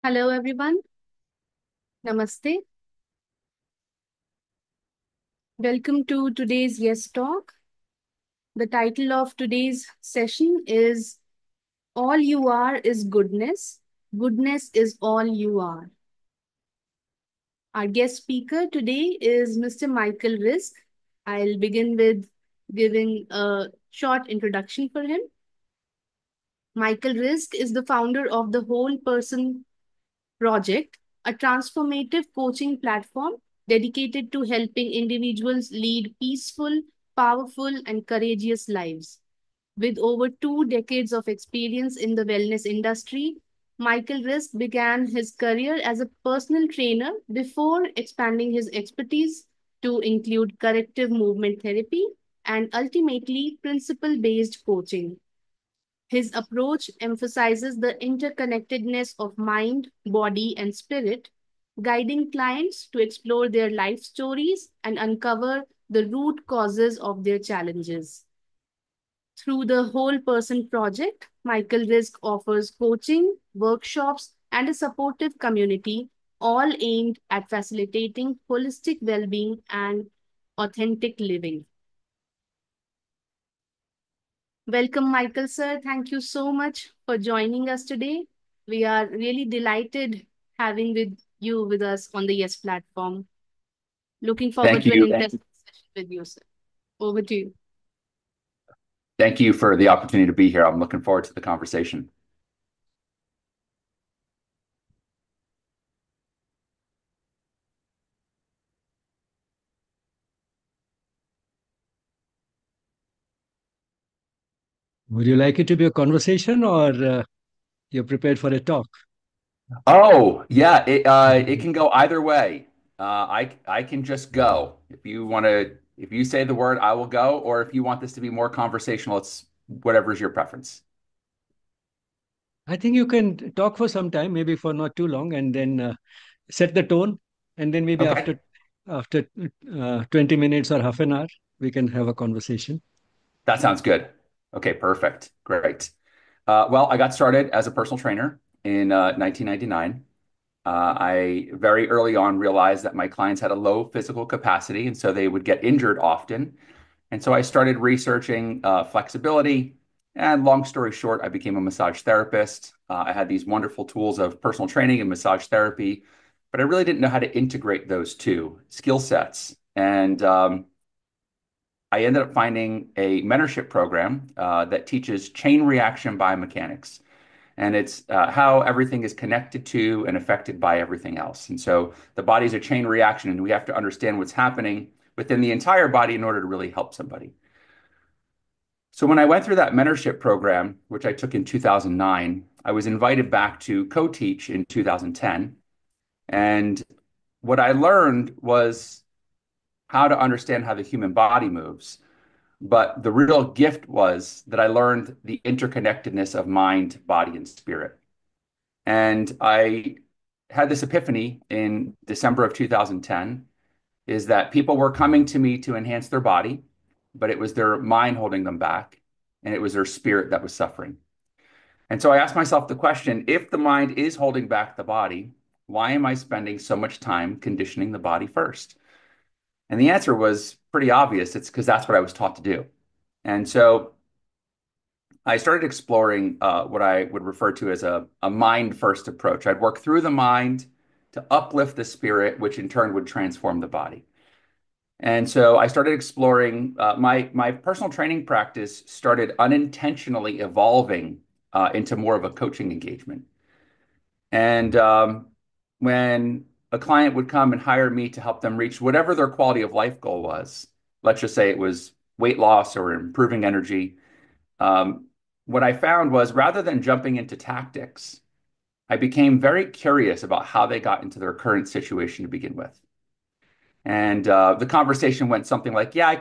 Hello, everyone. Namaste. Welcome to today's Yes Talk. The title of today's session is All You Are is Goodness. Goodness is all you are. Our guest speaker today is Mr. Michael Risk. I'll begin with giving a short introduction for him. Michael Risk is the founder of the Whole Person Project, a transformative coaching platform dedicated to helping individuals lead peaceful, powerful, and courageous lives. With over 2 decades of experience in the wellness industry, Michael Risk began his career as a personal trainer before expanding his expertise to include corrective movement therapy and ultimately principle based coaching. His approach emphasizes the interconnectedness of mind, body, and spirit, guiding clients to explore their life stories and uncover the root causes of their challenges. Through the Whole Person Project, Michael Risk offers coaching, workshops, and a supportive community, all aimed at facilitating holistic well being and authentic living. Welcome, Michael, sir. Thank you so much for joining us today. We are really delighted having with you with us on the Yes platform. Looking forward Thank to an you. interesting session with you, sir. Over to you. Thank you for the opportunity to be here. I'm looking forward to the conversation. Would you like it to be a conversation or you're prepared for a talk? Oh, yeah, it can go either way. I can just go. If you say the word, I will go, or if you want this to be more conversational, it's whatever's your preference. I think you can talk for some time, maybe for not too long, and then set the tone. And then maybe Okay. after 20 minutes or half an hour, we can have a conversation. That sounds good. Okay, perfect. Great. Well, I got started as a personal trainer in 1999. I very early on realized that my clients had a low physical capacity, and so they would get injured often. And so I started researching flexibility. And long story short, I became a massage therapist. I had these wonderful tools of personal training and massage therapy, but I really didn't know how to integrate those two skill sets. And I ended up finding a mentorship program that teaches chain reaction biomechanics. And it's how everything is connected to and affected by everything else. And so the body is a chain reaction, and we have to understand what's happening within the entire body in order to really help somebody. So when I went through that mentorship program, which I took in 2009, I was invited back to co-teach in 2010. And what I learned was how to understand how the human body moves. But the real gift was that I learned the interconnectedness of mind, body, and spirit. And I had this epiphany in December of 2010 is that people were coming to me to enhance their body, but it was their mind holding them back, and it was their spirit that was suffering. And so I asked myself the question, if the mind is holding back the body, why am I spending so much time conditioning the body first? And the answer was pretty obvious. It's because that's what I was taught to do. And so I started exploring what I would refer to as a mind first approach. I'd work through the mind to uplift the spirit, which in turn would transform the body. And so I started exploring my personal training practice started unintentionally evolving into more of a coaching engagement. And when a client would come and hire me to help them reach whatever their quality of life goal was, let's just say it was weight loss or improving energy, um, what I found was rather than jumping into tactics, I became very curious about how they got into their current situation to begin with. And the conversation went something like, "Yeah,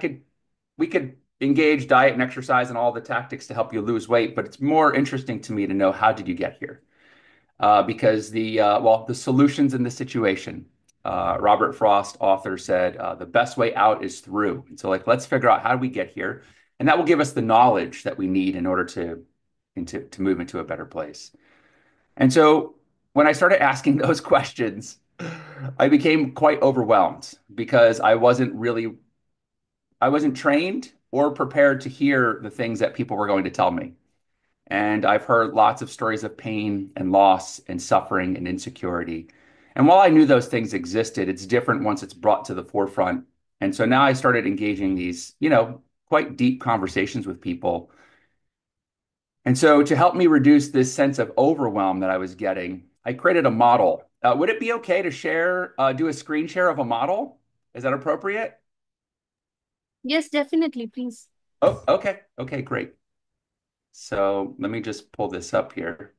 we could engage diet and exercise and all the tactics to help you lose weight, but it's more interesting to me to know how did you get here?" Because the solutions in the situation. Robert Frost, author, said the best way out is through. And so, like, let's figure out how do we get here, and that will give us the knowledge that we need in order to move into a better place. And so when I started asking those questions, I became quite overwhelmed because I wasn't trained or prepared to hear the things that people were going to tell me. And I've heard lots of stories of pain and loss and suffering and insecurity. And while I knew those things existed, it's different once it's brought to the forefront. And so now I started engaging these, quite deep conversations with people. And so to help me reduce this sense of overwhelm that I was getting, I created a model. Would it be okay to do a screen share of a model? Is that appropriate? Yes, definitely, please. Oh, okay. Okay, great. So let me just pull this up here.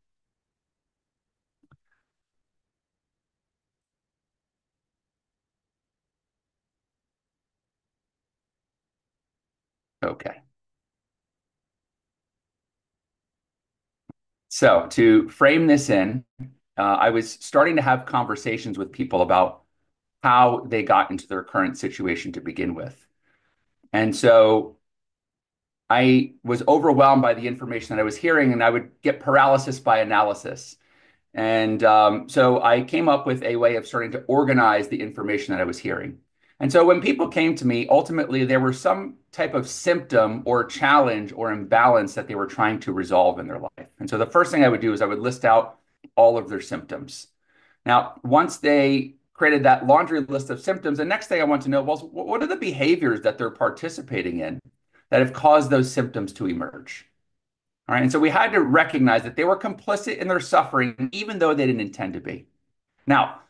Okay. So to frame this in, I was starting to have conversations with people about how they got into their current situation to begin with. And so I was overwhelmed by the information that I was hearing, and I would get paralysis by analysis. And so I came up with a way of starting to organize the information that I was hearing. And so when people came to me, ultimately, there were some type of symptom or challenge or imbalance that they were trying to resolve in their life. And so the first thing I would do is I would list out all of their symptoms. Now, once they created that laundry list of symptoms, the next thing I want to know was what are the behaviors that they're participating in that have caused those symptoms to emerge? All right. And so we had to recognize that they were complicit in their suffering, even though they didn't intend to be. Now,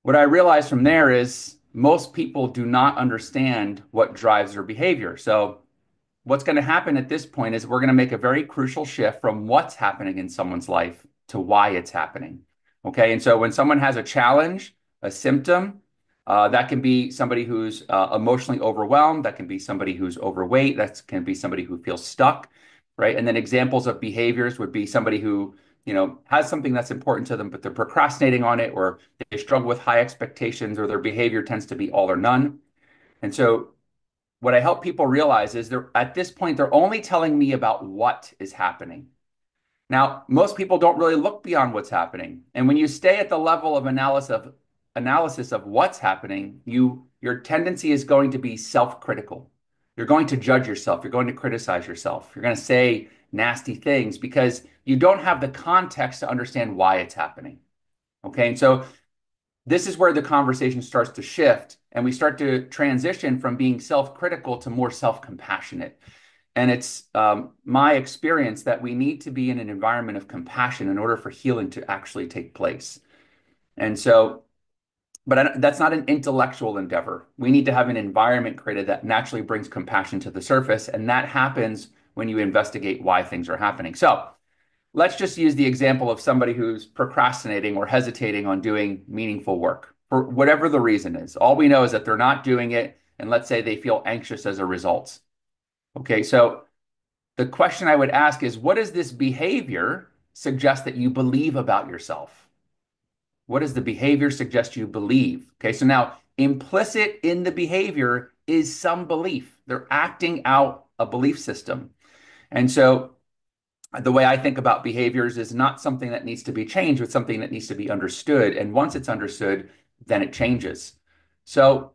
what I realized from there is most people do not understand what drives their behavior. So what's going to happen at this point is we're going to make a very crucial shift from what's happening in someone's life to why it's happening. Okay. And so when someone has a challenge, a symptom, that can be somebody who's emotionally overwhelmed. That can be somebody who's overweight. That can be somebody who feels stuck, right? And then examples of behaviors would be somebody who, has something that's important to them, but they're procrastinating on it, or they struggle with high expectations, or their behavior tends to be all or none. And so what I help people realize is they're at this point, they're only telling me about what is happening. Now, most people don't really look beyond what's happening. And when you stay at the level of analysis of what's happening, your tendency is going to be self-critical. You're going to judge yourself. You're going to criticize yourself. You're going to say nasty things because you don't have the context to understand why it's happening. Okay. And so this is where the conversation starts to shift and we start to transition from being self-critical to more self-compassionate. And it's my experience that we need to be in an environment of compassion in order for healing to actually take place. And so, that's not an intellectual endeavor. We need to have an environment created that naturally brings compassion to the surface. And that happens when you investigate why things are happening. So let's just use the example of somebody who's procrastinating or hesitating on doing meaningful work for whatever the reason is. All we know is that they're not doing it. And let's say they feel anxious as a result. Okay, so the question I would ask is, what does this behavior suggest that you believe about yourself? What does the behavior suggest you believe? Okay, so now implicit in the behavior is some belief. They're acting out a belief system. And so the way I think about behaviors is not something that needs to be changed, but something that needs to be understood. And once it's understood, then it changes. So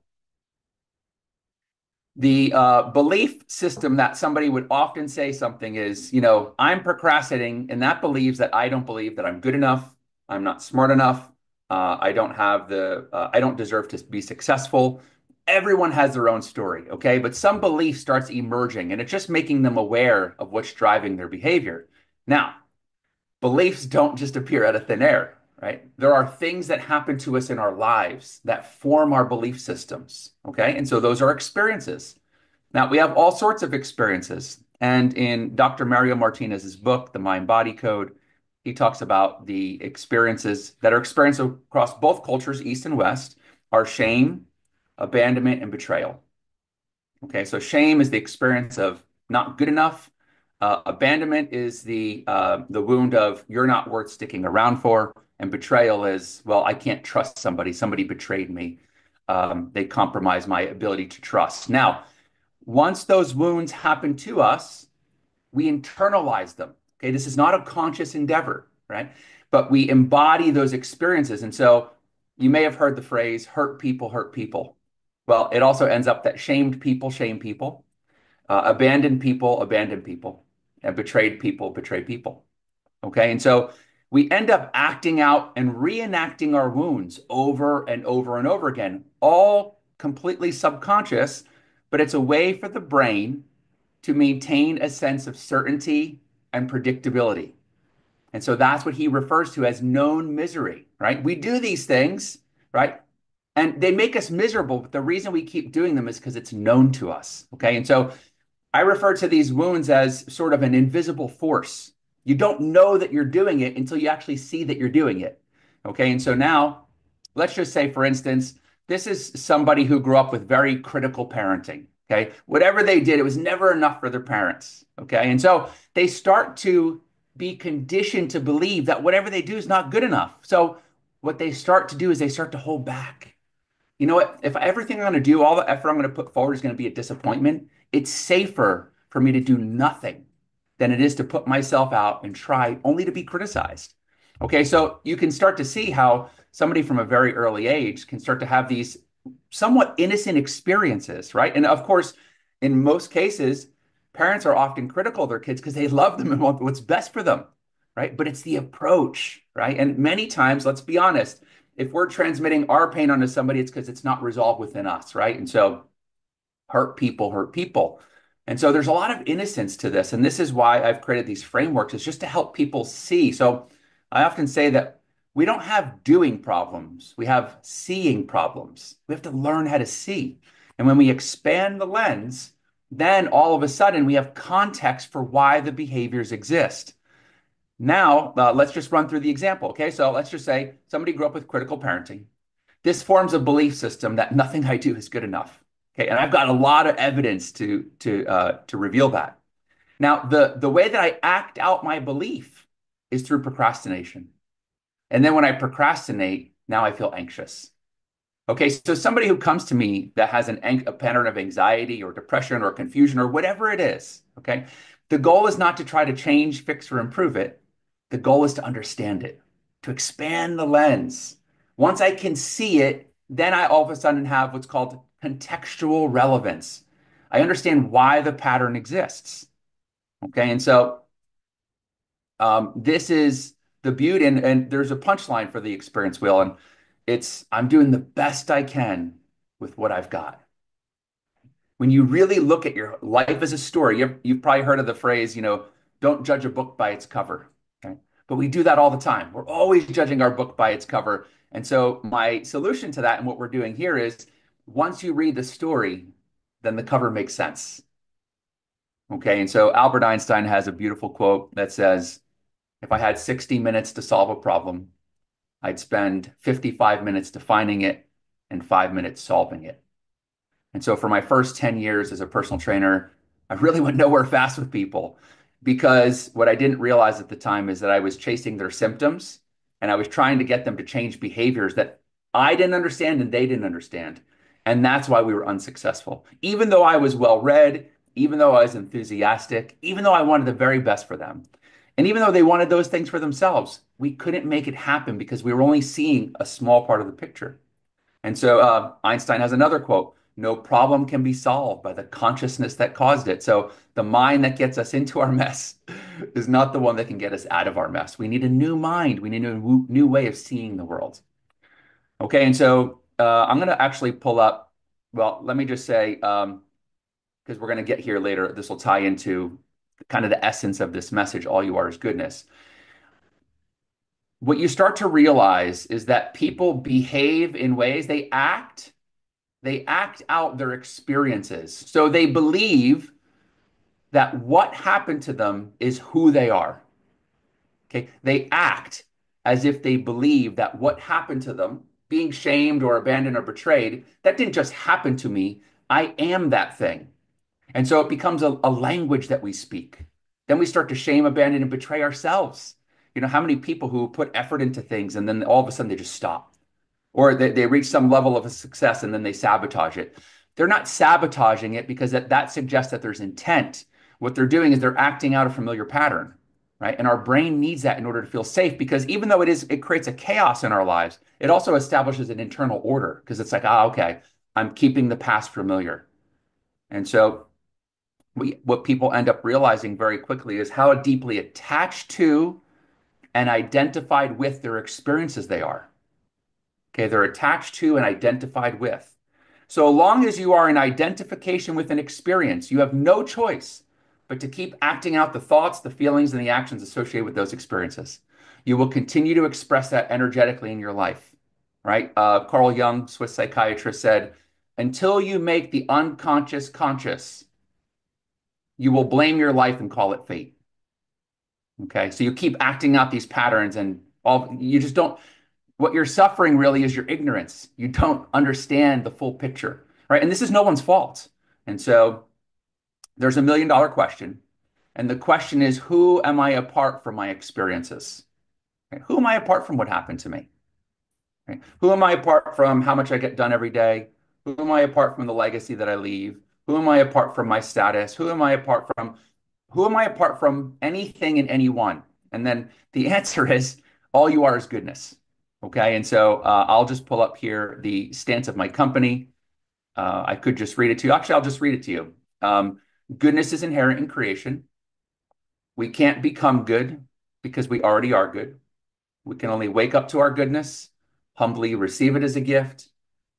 the belief system that somebody would often say something is, I'm procrastinating, and that believes that I don't believe that I'm good enough, I'm not smart enough, I don't deserve to be successful. Everyone has their own story, okay? But some belief starts emerging, and it's just making them aware of what's driving their behavior. Now, beliefs don't just appear out of thin air, right? There are things that happen to us in our lives that form our belief systems, okay? And so those are experiences. Now, we have all sorts of experiences. And in Dr. Mario Martinez's book, The Mind Body Code, he talks about the experiences that are experienced across both cultures, East and West, are shame, abandonment, and betrayal. Okay, so shame is the experience of not good enough. Abandonment is the wound of you're not worth sticking around for, and betrayal is, well, I can't trust somebody. Somebody betrayed me. They compromised my ability to trust. Now, once those wounds happen to us, we internalize them. Okay, this is not a conscious endeavor, right? but we embody those experiences. And so you may have heard the phrase hurt people hurt people. Well, it also ends up that shamed people shame people, abandoned people abandon people, and betrayed people betray people. Okay. And so we end up acting out and reenacting our wounds over and over and over again, all completely subconscious, but it's a way for the brain to maintain a sense of certainty and predictability. And so that's what he refers to as known misery, right? We do these things, right? And they make us miserable, but the reason we keep doing them is because it's known to us. Okay. And so I refer to these wounds as sort of an invisible force. You don't know that you're doing it until you actually see that you're doing it. Okay. And so now let's just say, for instance, this is somebody who grew up with very critical parenting. Okay. Whatever they did, it was never enough for their parents. Okay. And so they start to be conditioned to believe that whatever they do is not good enough. So what they start to do is they start to hold back. You know what? If everything I'm going to do, all the effort I'm going to put forward is going to be a disappointment, it's safer for me to do nothing than it is to put myself out and try only to be criticized. Okay, so you can start to see how somebody from a very early age can start to have these somewhat innocent experiences, right? And of course, in most cases, parents are often critical of their kids because they love them and want what's best for them, right? But it's the approach, right? And many times, let's be honest, if we're transmitting our pain onto somebody, it's because it's not resolved within us, right? And so hurt people hurt people. And so there's a lot of innocence to this. And this is why I've created these frameworks, is just to help people see. So I often say that we don't have doing problems, we have seeing problems. We have to learn how to see. And when we expand the lens, then all of a sudden we have context for why the behaviors exist. Now, let's just run through the example. Okay, so let's just say somebody grew up with critical parenting. This forms a belief system that nothing I do is good enough. Okay, and I've got a lot of evidence to reveal that. Now, the way that I act out my belief is through procrastination. And then when I procrastinate, now I feel anxious. Okay, so somebody who comes to me that has a pattern of anxiety or depression or confusion or whatever it is, okay, the goal is not to try to change, fix, or improve it. The goal is to understand it, to expand the lens. Once I can see it, then I all of a sudden have what's called contextual relevance. I understand why the pattern exists. Okay, and so this is the beauty, and there's a punchline for the experience wheel, and it's I'm doing the best I can with what I've got. When you really look at your life as a story, you've probably heard of the phrase, don't judge a book by its cover. Okay? But we do that all the time. We're always judging our book by its cover. And so my solution to that and what we're doing here is once you read the story, then the cover makes sense. Okay. And so Albert Einstein has a beautiful quote that says, if I had 60 minutes to solve a problem, I'd spend 55 minutes defining it and 5 minutes solving it. And so for my first 10 years as a personal trainer, I really went nowhere fast with people because what I didn't realize at the time is that I was chasing their symptoms and I was trying to get them to change behaviors that I didn't understand and they didn't understand. And that's why we were unsuccessful. Even though I was well read, even though I was enthusiastic, even though I wanted the very best for them, and even though they wanted those things for themselves, we couldn't make it happen because we were only seeing a small part of the picture. And so Einstein has another quote, no problem can be solved by the consciousness that caused it. So the mind that gets us into our mess is not the one that can get us out of our mess. We need a new mind. We need a new way of seeing the world. Okay, and so I'm going to actually pull up, well, let me just say, because we're going to get here later, this will tie into kind of the essence of this message, all you are is goodness. What you start to realize is that people behave in ways, they act out their experiences. So they believe that what happened to them is who they are. Okay. They act as if they believe that what happened to them, being shamed or abandoned or betrayed, that didn't just happen to me. I am that thing. And so it becomes a language that we speak. Then we start to shame, abandon, and betray ourselves. How many people who put effort into things and then all of a sudden they just stop? Or they reach some level of a success and then they sabotage it. They're not sabotaging it because that suggests that there's intent. What they're doing is they're acting out a familiar pattern, right? And our brain needs that in order to feel safe because even though it creates a chaos in our lives, it also establishes an internal order because it's like, okay, I'm keeping the past familiar. And so what people end up realizing very quickly is how deeply attached to and identified with their experiences they are. Okay, they're attached to and identified with. So long as you are in identification with an experience, you have no choice but to keep acting out the thoughts, the feelings, and the actions associated with those experiences. You will continue to express that energetically in your life, right? Carl Jung, Swiss psychiatrist, said, until you make the unconscious conscious, you will blame your life and call it fate. Okay, so you keep acting out these patterns and you just don't, what you're suffering really is your ignorance. You don't understand the full picture, right? And this is no one's fault. And so there's $1 million question. And the question is, who am I apart from my experiences? Okay? Who am I apart from what happened to me? Okay? Who am I apart from how much I get done every day? Who am I apart from the legacy that I leave? Who am I apart from my status? Who am I apart from anything and anyone? And then the answer is all you are is goodness. Okay. And so I'll just pull up here the stance of my company. I could just read it to you. Actually, I'll just read it to you. Goodness is inherent in creation. We can't become good because we already are good. We can only wake up to our goodness, humbly receive it as a gift,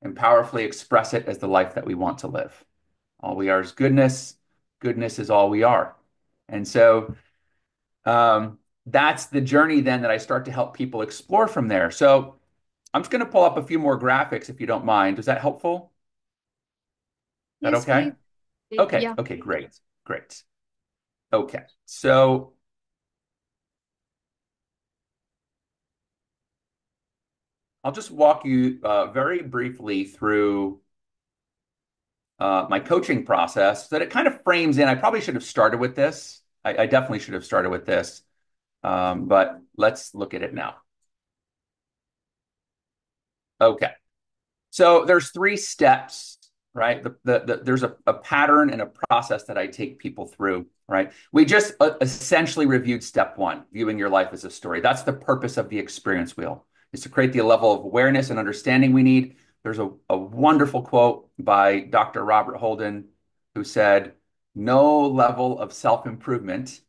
and powerfully express it as the life that we want to live. All we are is goodness. Goodness is all we are. And so that's the journey then that I start to help people explore from there. So I'm just going to pull up a few more graphics if you don't mind. Is that helpful? Is that Yes, okay? please. Okay. Yeah. Okay, great. Great. Okay. So I'll just walk you very briefly through my coaching process so that it kind of frames in. I probably should have started with this. I definitely should have started with this. But let's look at it now. Okay. So there's 3 steps, right? There's a pattern and a process that I take people through, right? We just essentially reviewed step 1, viewing your life as a story. That's the purpose of the experience wheel, is to create the level of awareness and understanding we need. There's a wonderful quote by Dr. Robert Holden who said, no level of self-improvement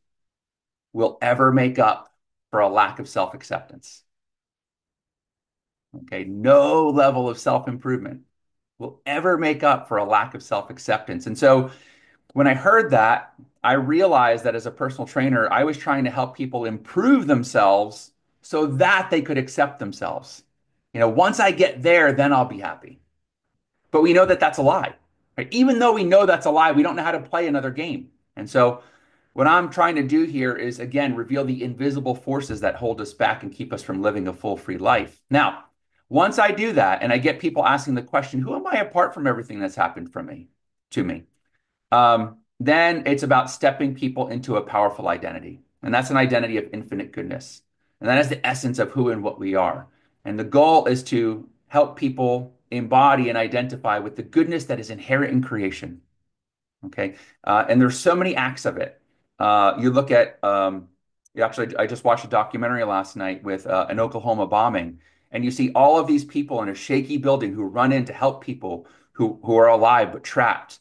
will ever make up for a lack of self-acceptance. Okay, no level of self-improvement will ever make up for a lack of self-acceptance. And so when I heard that, I realized that as a personal trainer, I was trying to help people improve themselves so that they could accept themselves. Once I get there, then I'll be happy. But we know that that's a lie, right? Even though we know that's a lie, we don't know how to play another game. And so what I'm trying to do here is, again, reveal the invisible forces that hold us back and keep us from living a full, free life. Now, once I do that and I get people asking the question, who am I apart from everything that's happened to me? Then it's about stepping people into a powerful identity. And that's an identity of infinite goodness. And that is the essence of who and what we are. And the goal is to help people embody and identify with the goodness that is inherent in creation. Okay. And there's so many acts of it. You look at, actually, I just watched a documentary last night with an Oklahoma bombing, and you see all of these people in a shaky building who run in to help people who are alive but trapped.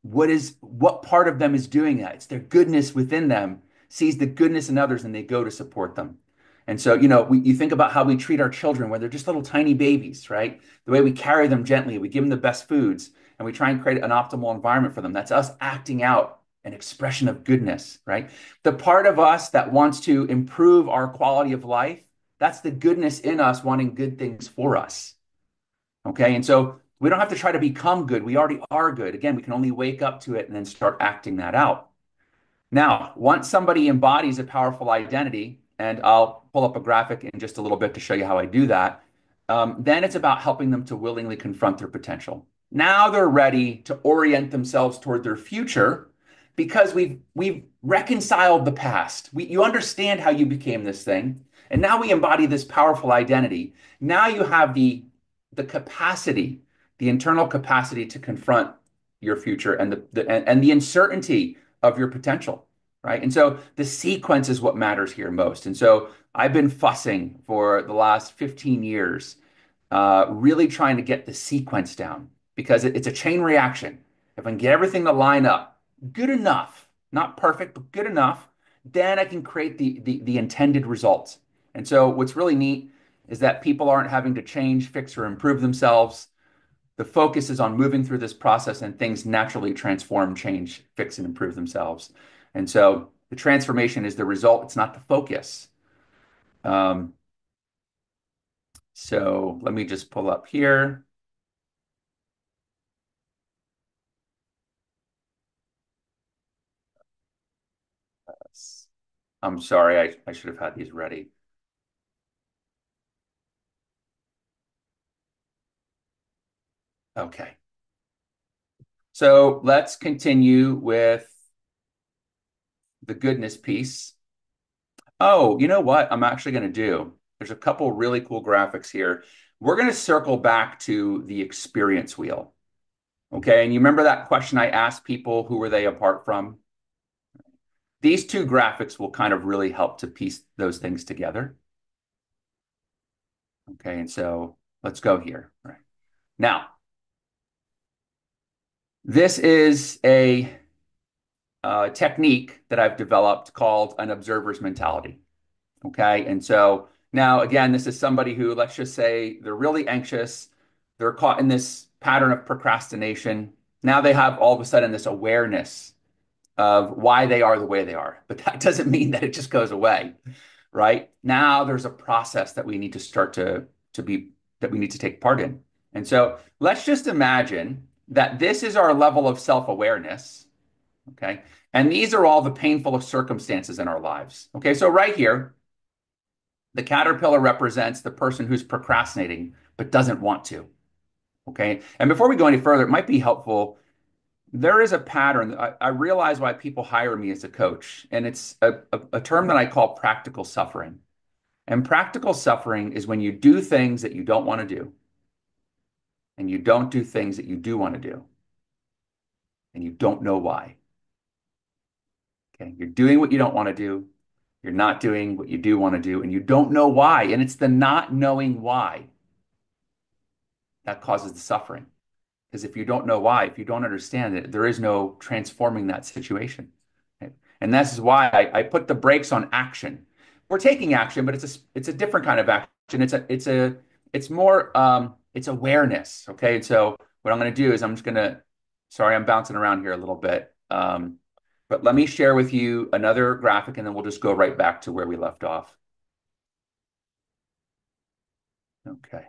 What part of them is doing that? It's their goodness within them sees the goodness in others and they go to support them. And so, you think about how we treat our children when they're just little tiny babies, right? The way we carry them gently, we give them the best foods, and we try and create an optimal environment for them. That's us acting out an expression of goodness, right? The part of us that wants to improve our quality of life, that's the goodness in us wanting good things for us. Okay. And so we don't have to try to become good. We already are good. Again, we can only wake up to it and then start acting that out. Now, once somebody embodies a powerful identity, and I'll pull up a graphic in just a little bit to show you how I do that, then it's about helping them to willingly confront their potential. Now they're ready to orient themselves toward their future because we've reconciled the past. You understand how you became this thing, and now we embody this powerful identity. Now you have the capacity, the internal capacity to confront your future and the uncertainty of your potential, right? And so the sequence is what matters here most. And so I've been fussing for the last 15 years, really trying to get the sequence down because it's a chain reaction. If I can get everything to line up good enough, not perfect, but good enough, then I can create the intended results. And so what's really neat is that people aren't having to change, fix, or improve themselves. The focus is on moving through this process and things naturally transform, change, fix, and improve themselves. And so the transformation is the result. It's not the focus. Um, so let me just pull up here. I'm sorry, I should have had these ready. Okay. So let's continue with the goodness piece. Oh, you know what I'm actually going to do? There's a couple really cool graphics here. We're going to circle back to the experience wheel. Okay. And you remember that question I asked people, who were they apart from? These two graphics will kind of really help to piece those things together. Okay. And so let's go here. All right. Now, this is a technique that I've developed called an observer's mentality. Okay. And so now, again, this is somebody who, let's just say, they're really anxious. They're caught in this pattern of procrastination. Now they have all of a sudden this awareness of why they are the way they are. But that doesn't mean that it just goes away, right? Now there's a process that we need to start to be that we need to take part in. And so let's just imagine that this is our level of self-awareness. Okay. And these are all the painful circumstances in our lives. Okay. So right here, the caterpillar represents the person who's procrastinating but doesn't want to. Okay. And before we go any further, it might be helpful. There is a pattern. I realize why people hire me as a coach, and it's a term that I call practical suffering. And practical suffering is when you do things that you don't want to do, and you don't do things that you do want to do, and you don't know why. Okay. You're doing what you don't want to do. You're not doing what you do want to do, and you don't know why. And it's the not knowing why that causes the suffering. Because if you don't know why, if you don't understand it, there is no transforming that situation. Okay? And this is why I put the brakes on action. We're taking action, but it's a different kind of action. It's more it's awareness. Okay. And so what I'm going to do is I'm just going to, sorry, I'm bouncing around here a little bit. But let me share with you another graphic and then we'll just go right back to where we left off. Okay.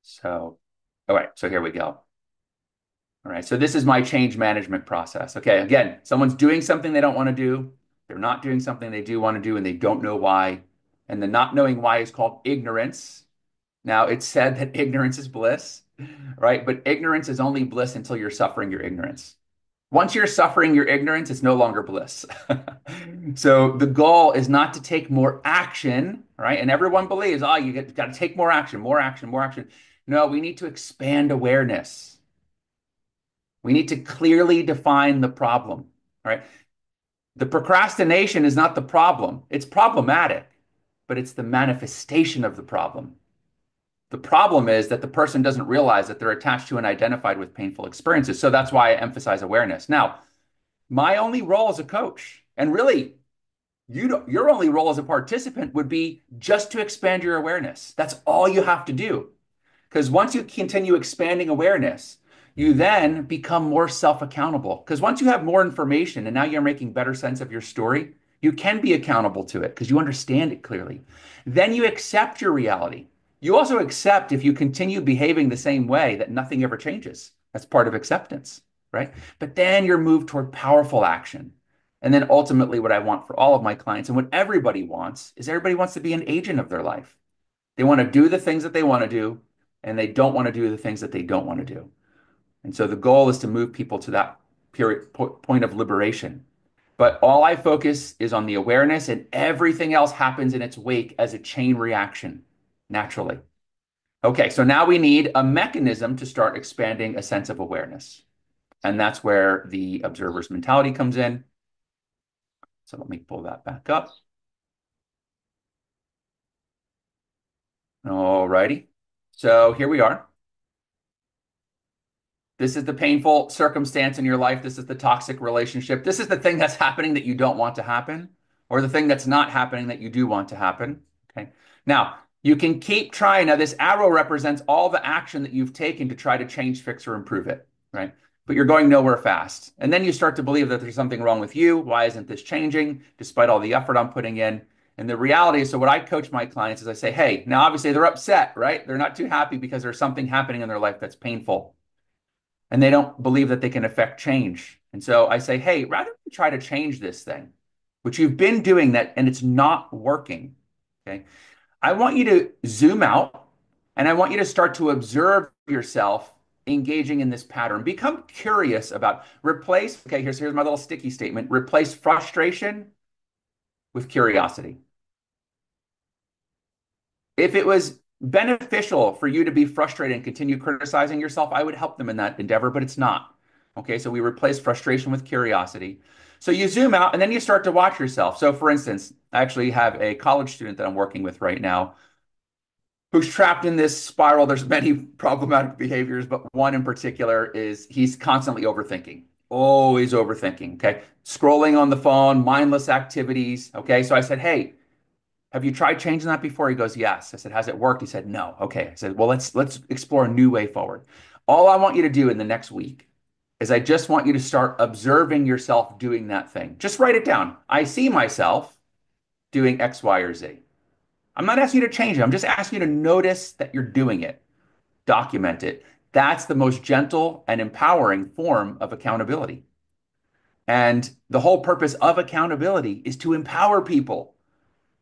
So, all right. So here we go. All right. So this is my change management process. Okay. Again, someone's doing something they don't want to do. They're not doing something they do want to do and they don't know why. And the not knowing why is called ignorance. Now, it's said that ignorance is bliss, right? But ignorance is only bliss until you're suffering your ignorance. Once you're suffering your ignorance, it's no longer bliss. So the goal is not to take more action, right? And everyone believes, oh, you got to take more action, more action, more action. No, we need to expand awareness. We need to clearly define the problem, right? The procrastination is not the problem. It's problematic, but it's the manifestation of the problem. The problem is that the person doesn't realize that they're attached to and identified with painful experiences. So that's why I emphasize awareness. Now, my only role as a coach, and really, your only role as a participant would be just to expand your awareness. That's all you have to do. Because once you continue expanding awareness, you then become more self-accountable. Because once you have more information and now you're making better sense of your story, you can be accountable to it because you understand it clearly. Then you accept your reality. You also accept if you continue behaving the same way that nothing ever changes. That's part of acceptance, right? But then you're moved toward powerful action. And then ultimately, what I want for all of my clients and what everybody wants is everybody wants to be an agent of their life. They want to do the things that they want to do, and they don't want to do the things that they don't want to do. And so the goal is to move people to that point of liberation. But all I focus is on the awareness, and everything else happens in its wake as a chain reaction naturally. Okay, so now we need a mechanism to start expanding a sense of awareness. And that's where the observer's mentality comes in. So let me pull that back up. All righty. So here we are. This is the painful circumstance in your life. This is the toxic relationship. This is the thing that's happening that you don't want to happen, or the thing that's not happening that you do want to happen. Okay. Now, you can keep trying. Now, this arrow represents all the action that you've taken to try to change, fix, or improve it, right? But you're going nowhere fast. And then you start to believe that there's something wrong with you. Why isn't this changing despite all the effort I'm putting in? And the reality is, so what I coach my clients is I say, hey, now obviously they're upset, right? They're not too happy because there's something happening in their life that's painful, and they don't believe that they can affect change. And so I say, hey, rather than try to change this thing, which you've been doing that and it's not working, okay, I want you to zoom out and I want you to start to observe yourself engaging in this pattern. Become curious about replace. Okay, here's my little sticky statement. Replace frustration with curiosity. If it was beneficial for you to be frustrated and continue criticizing yourself, I would help them in that endeavor, but it's not. Okay, so we replace frustration with curiosity. So you zoom out and then you start to watch yourself. So for instance, I actually have a college student that I'm working with right now who's trapped in this spiral. There's many problematic behaviors, but one in particular is he's constantly overthinking, always overthinking. Okay, scrolling on the phone, mindless activities. Okay, so I said, hey, have you tried changing that before? He goes, yes. I said, has it worked? He said, no. Okay. I said, well, let's explore a new way forward. All I want you to do in the next week is I just want you to start observing yourself doing that thing. Just write it down. I see myself doing X, Y, or Z. I'm not asking you to change it. I'm just asking you to notice that you're doing it. Document it. That's the most gentle and empowering form of accountability. And the whole purpose of accountability is to empower people,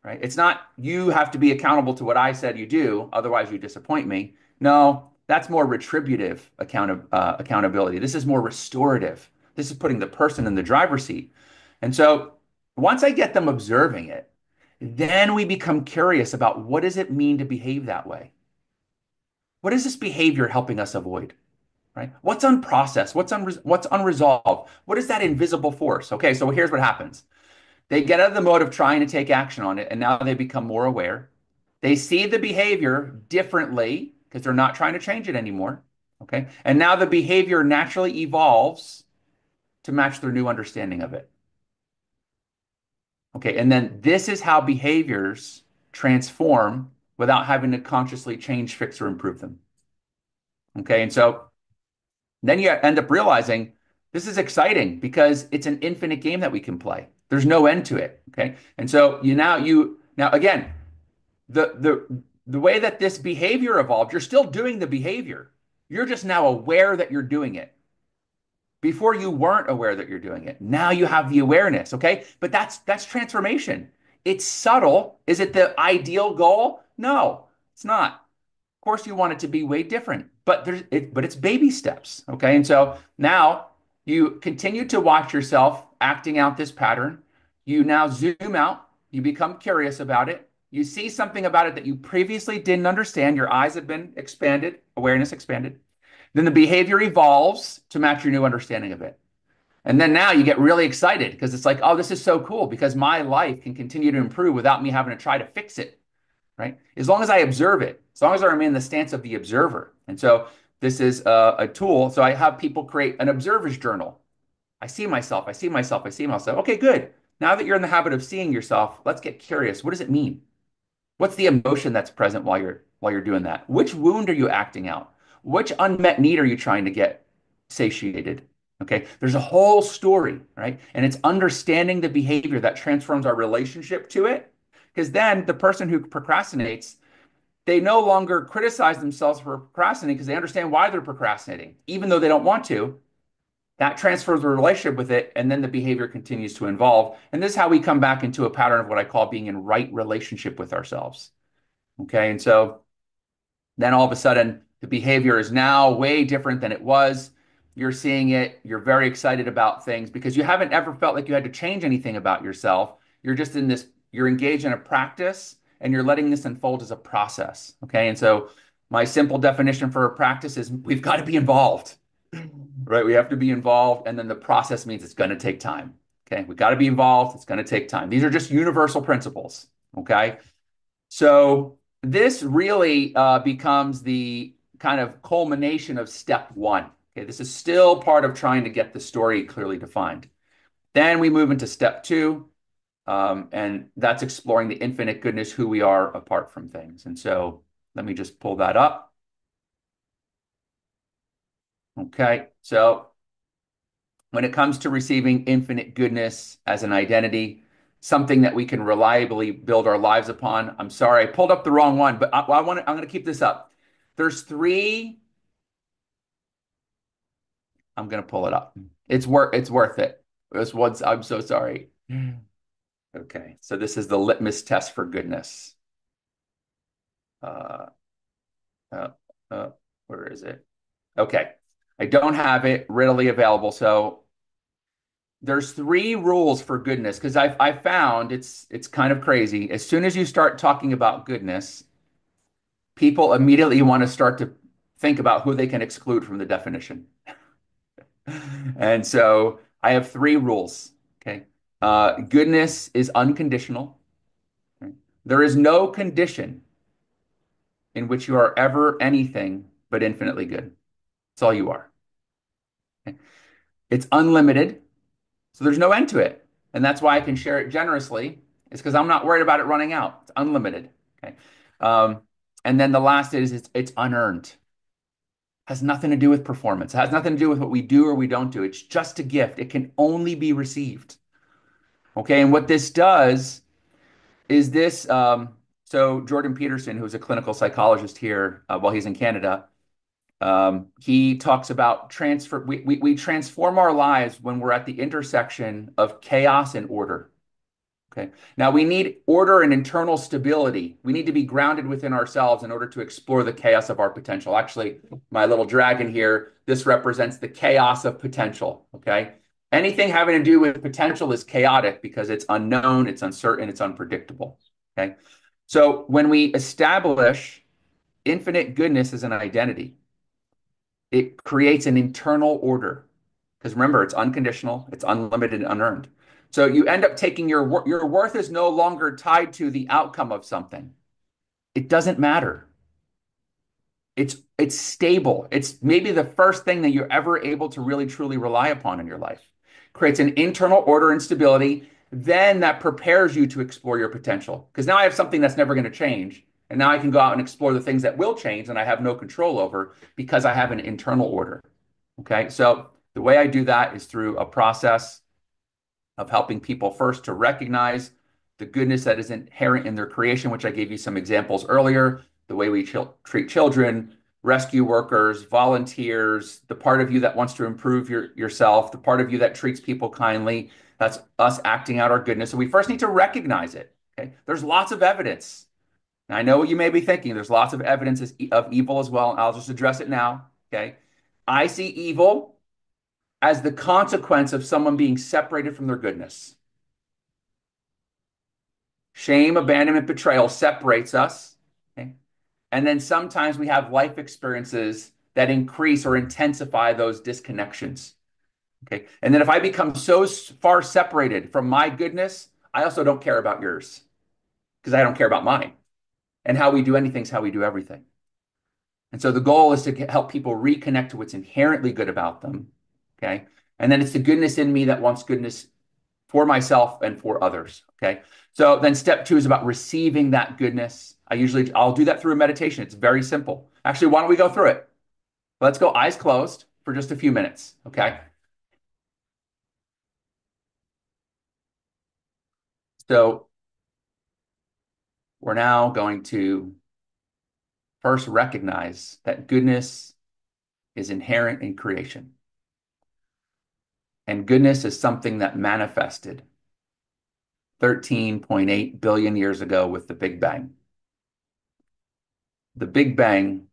right? It's not you have to be accountable to what I said you do, otherwise you disappoint me. No, that's more retributive accountability. This is more restorative. This is putting the person in the driver's seat. And so once I get them observing it, then we become curious about what does it mean to behave that way? What is this behavior helping us avoid? Right? What's unprocessed? What's unresolved? What is that invisible force? Okay, so here's what happens. They get out of the mode of trying to take action on it, and now they become more aware. They see the behavior differently because they're not trying to change it anymore. Okay. And now the behavior naturally evolves to match their new understanding of it. Okay. And then this is how behaviors transform without having to consciously change, fix, or improve them. Okay. And so then you end up realizing this is exciting because it's an infinite game that we can play. There's no end to it. Okay. And so now again, the way that this behavior evolved, you're still doing the behavior. You're just now aware that you're doing it. Before you weren't aware that you're doing it. Now you have the awareness, okay? But that's transformation. It's subtle. Is it the ideal goal? No, it's not. Of course, you want it to be way different, but it's baby steps, okay? And so now you continue to watch yourself acting out this pattern. You now zoom out. You become curious about it. You see something about it that you previously didn't understand. Your eyes have been expanded, awareness expanded. Then the behavior evolves to match your new understanding of it. And then now you get really excited because it's like, oh, this is so cool because my life can continue to improve without me having to try to fix it, right? As long as I observe it, as long as I remain in the stance of the observer. And so this is a tool. So I have people create an observer's journal. I see myself, I see myself, I see myself. Okay, good. Now that you're in the habit of seeing yourself, let's get curious. What does it mean? What's the emotion that's present while you're doing that? Which wound are you acting out? Which unmet need are you trying to get satiated? Okay, there's a whole story, right? And it's understanding the behavior that transforms our relationship to it. Because then the person who procrastinates, they no longer criticize themselves for procrastinating because they understand why they're procrastinating, even though they don't want to. That transfers the relationship with it, and then the behavior continues to evolve. And this is how we come back into a pattern of what I call being in right relationship with ourselves. Okay, and so then all of a sudden, the behavior is now way different than it was. You're seeing it, you're very excited about things because you haven't ever felt like you had to change anything about yourself. You're just in this, you're engaged in a practice and you're letting this unfold as a process. Okay, and so my simple definition for a practice is we've got to be involved. Right? We have to be involved, and then the process means it's going to take time. Okay, we got to be involved. It's going to take time. These are just universal principles. Okay, so this really becomes the kind of culmination of step one. Okay, this is still part of trying to get the story clearly defined. Then we move into step two, and that's exploring the infinite goodness, who we are apart from things. And so let me just pull that up. Okay, so when it comes to receiving infinite goodness as an identity, something that we can reliably build our lives upon. I'm sorry, I pulled up the wrong one, but I'm going to keep this up. There's three. I'm going to pull it up. It's worth it. This one's, I'm so sorry. Okay, so this is the litmus test for goodness. Uh, uh, where is it? Okay, I don't have it readily available, so there's three rules for goodness because I found it's kind of crazy. As soon as you start talking about goodness, people immediately want to start to think about who they can exclude from the definition. And so I have three rules. Okay. Goodness is unconditional. Okay? There is no condition in which you are ever anything but infinitely good. That's all you are. Okay? It's unlimited. So there's no end to it. And that's why I can share it generously. It's because I'm not worried about it running out. It's unlimited. Okay. Um, and then the last is it's unearned. Has nothing to do with performance. It has nothing to do with what we do or we don't do. It's just a gift. It can only be received. Okay. And what this does is this. So Jordan Peterson, who's a clinical psychologist here while he's in Canada, he talks about transfer. We transform our lives when we're at the intersection of chaos and order. Okay. Now we need order and internal stability. We need to be grounded within ourselves in order to explore the chaos of our potential. Actually, my little dragon here, this represents the chaos of potential. Okay. Anything having to do with potential is chaotic because it's unknown, it's uncertain, it's unpredictable. Okay. So when we establish infinite goodness as an identity, it creates an internal order. Because remember, it's unconditional, it's unlimited, and unearned. So you end up taking your worth is no longer tied to the outcome of something. It doesn't matter. It's stable. It's maybe the first thing that you're ever able to really truly rely upon in your life. Creates an internal order and stability. Then that prepares you to explore your potential. Because now I have something that's never going to change. And now I can go out and explore the things that will change and I have no control over because I have an internal order. Okay. So the way I do that is through a process of helping people first to recognize the goodness that is inherent in their creation, which I gave you some examples earlier, the way we treat children, rescue workers, volunteers, the part of you that wants to improve yourself, the part of you that treats people kindly. That's us acting out our goodness. So we first need to recognize it. Okay. There's lots of evidence. And I know what you may be thinking. There's lots of evidence of evil as well. I'll just address it now. Okay. I see evil as the consequence of someone being separated from their goodness. Shame, abandonment, betrayal separates us. Okay? And then sometimes we have life experiences that increase or intensify those disconnections. Okay. And then if I become so far separated from my goodness, I also don't care about yours because I don't care about mine. And how we do anything is how we do everything. And so the goal is to help people reconnect to what's inherently good about them. Okay. And then it's the goodness in me that wants goodness for myself and for others. Okay. So then step two is about receiving that goodness. I'll do that through a meditation. It's very simple. Actually, why don't we go through it? Let's go eyes closed for just a few minutes. Okay. So we're now going to first recognize that goodness is inherent in creation. And goodness is something that manifested 13.8 billion years ago with the Big Bang. The Big Bang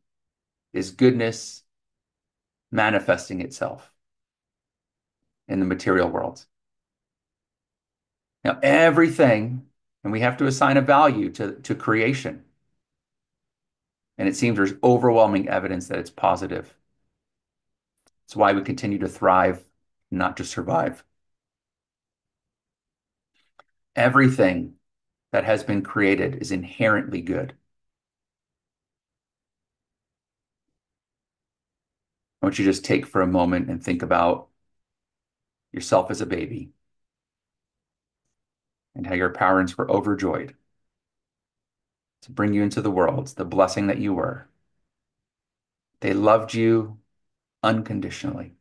is goodness manifesting itself in the material world. Now, everything, and we have to assign a value to creation. And it seems there's overwhelming evidence that it's positive. It's why we continue to thrive, not just survive. Everything that has been created is inherently good. I want you to just take for a moment and think about yourself as a baby and how your parents were overjoyed to bring you into the world, the blessing that you were. They loved you unconditionally,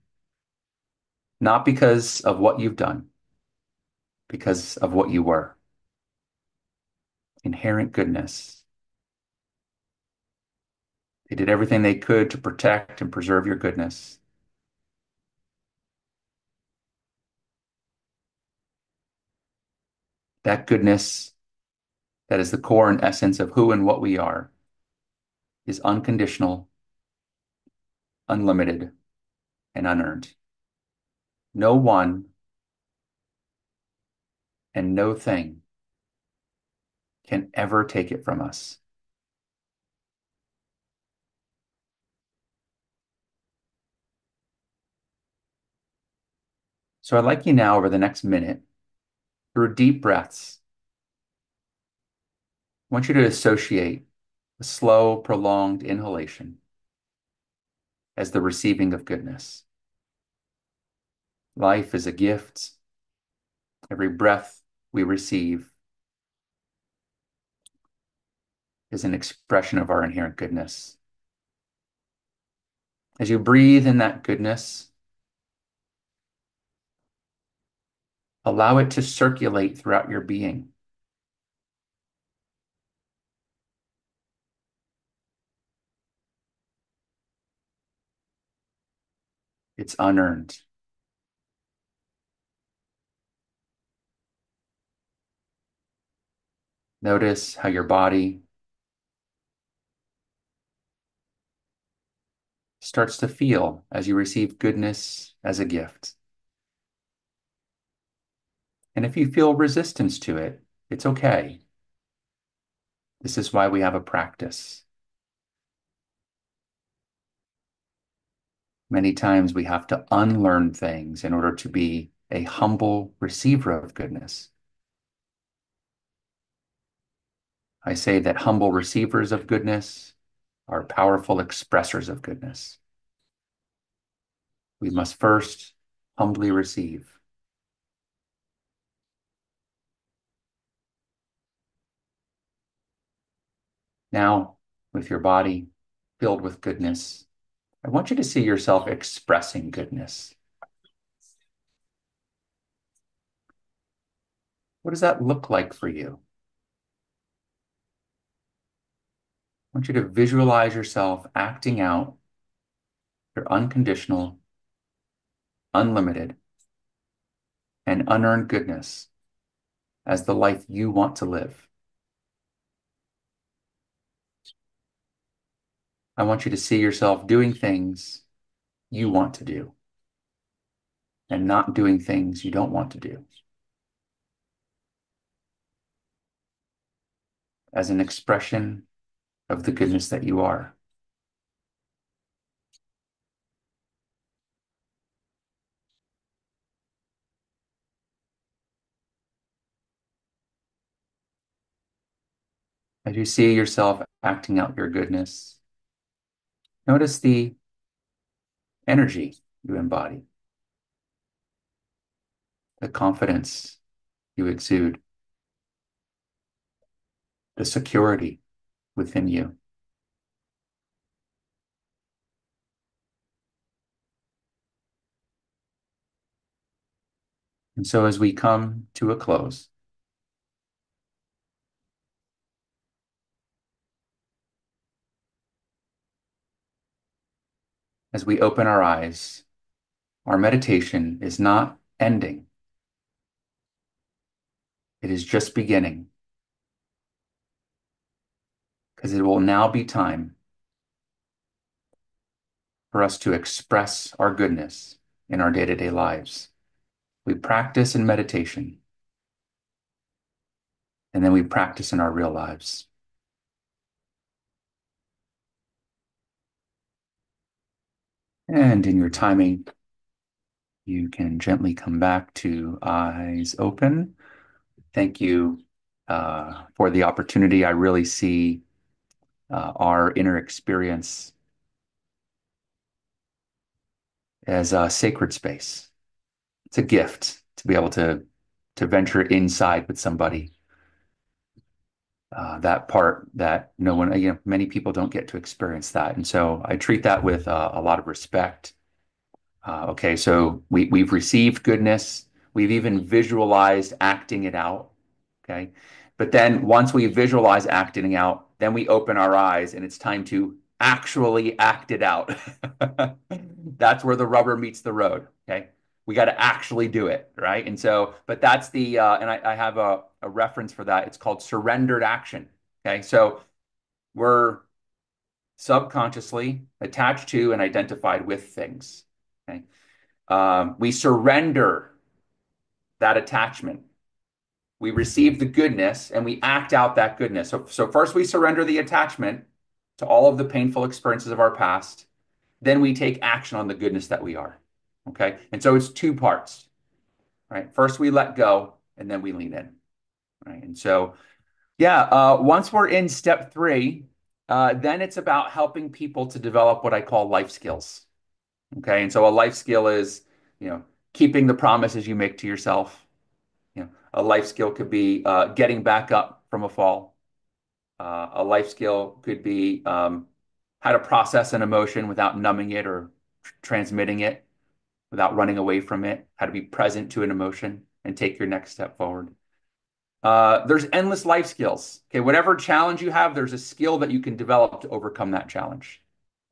not because of what you've done, because of what you were. Inherent goodness. They did everything they could to protect and preserve your goodness. That goodness, that is the core and essence of who and what we are, is unconditional, unlimited, and unearned. No one and no thing can ever take it from us. So I'd like you now, over the next minute, through deep breaths, I want you to associate a slow, prolonged inhalation as the receiving of goodness. Life is a gift. Every breath we receive is an expression of our inherent goodness. As you breathe in that goodness, allow it to circulate throughout your being. It's unearned. Notice how your body starts to feel as you receive goodness as a gift. And if you feel resistance to it, it's okay. This is why we have a practice. Many times we have to unlearn things in order to be a humble receiver of goodness. I say that humble receivers of goodness are powerful expressors of goodness. We must first humbly receive. Now, with your body filled with goodness, I want you to see yourself expressing goodness. What does that look like for you? I want you to visualize yourself acting out your unconditional, unlimited, and unearned goodness as the life you want to live. I want you to see yourself doing things you want to do and not doing things you don't want to do as an expression of the goodness that you are. As you see yourself acting out your goodness, notice the energy you embody, the confidence you exude, the security within you. And so as we come to a close, as we open our eyes, our meditation is not ending. It is just beginning, because it will now be time for us to express our goodness in our day-to-day lives. We practice in meditation, and then we practice in our real lives. And in your timing, you can gently come back to eyes open Thank you for the opportunity. I really see our inner experience as a sacred space. It's a gift to be able to venture inside with somebody. That part that no one, many people don't get to experience that, and so I treat that with a lot of respect. Okay, so we've received goodness. We've even visualized acting it out. Okay. But then once we visualize acting out, then we open our eyes and it's time to actually act it out. That's where the rubber meets the road. Okay. We got to actually do it. Right. And so, but that's and I have a reference for that. It's called surrendered action. Okay. So we're subconsciously attached to and identified with things. Okay. We surrender that attachment. We receive the goodness and we act out that goodness. So first we surrender the attachment to all of the painful experiences of our past. Then we take action on the goodness that we are. Okay. And so it's two parts, right? First we let go and then we lean in. Right. And so, yeah, once we're in step three, then it's about helping people to develop what I call life skills. Okay. And so a life skill is, you know, keeping the promises you make to yourself. A life skill could be getting back up from a fall. A life skill could be how to process an emotion without numbing it or transmitting it, without running away from it, how to be present to an emotion and take your next step forward. There's endless life skills. Okay, whatever challenge you have, there's a skill that you can develop to overcome that challenge.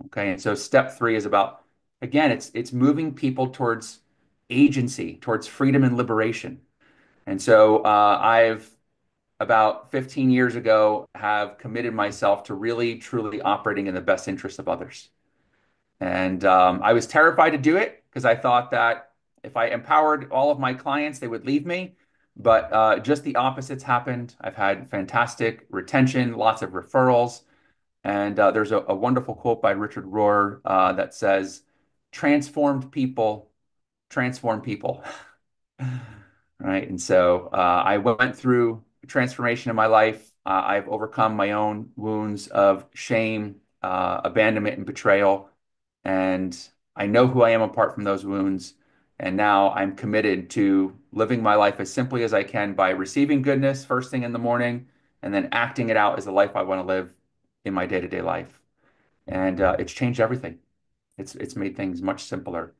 Okay, and so step three is about, again, it's moving people towards agency, towards freedom and liberation. And so I've about 15 years ago have committed myself to really truly operating in the best interest of others. And I was terrified to do it because I thought that if I empowered all of my clients, they would leave me. But just the opposites happened. I've had fantastic retention, lots of referrals. And there's a wonderful quote by Richard Rohr that says, transformed people transform people. Right. And so I went through a transformation in my life. I've overcome my own wounds of shame, abandonment, and betrayal. And I know who I am apart from those wounds. And now I'm committed to living my life as simply as I can by receiving goodness first thing in the morning and then acting it out as the life I want to live in my day-to-day life. And it's changed everything. It's made things much simpler.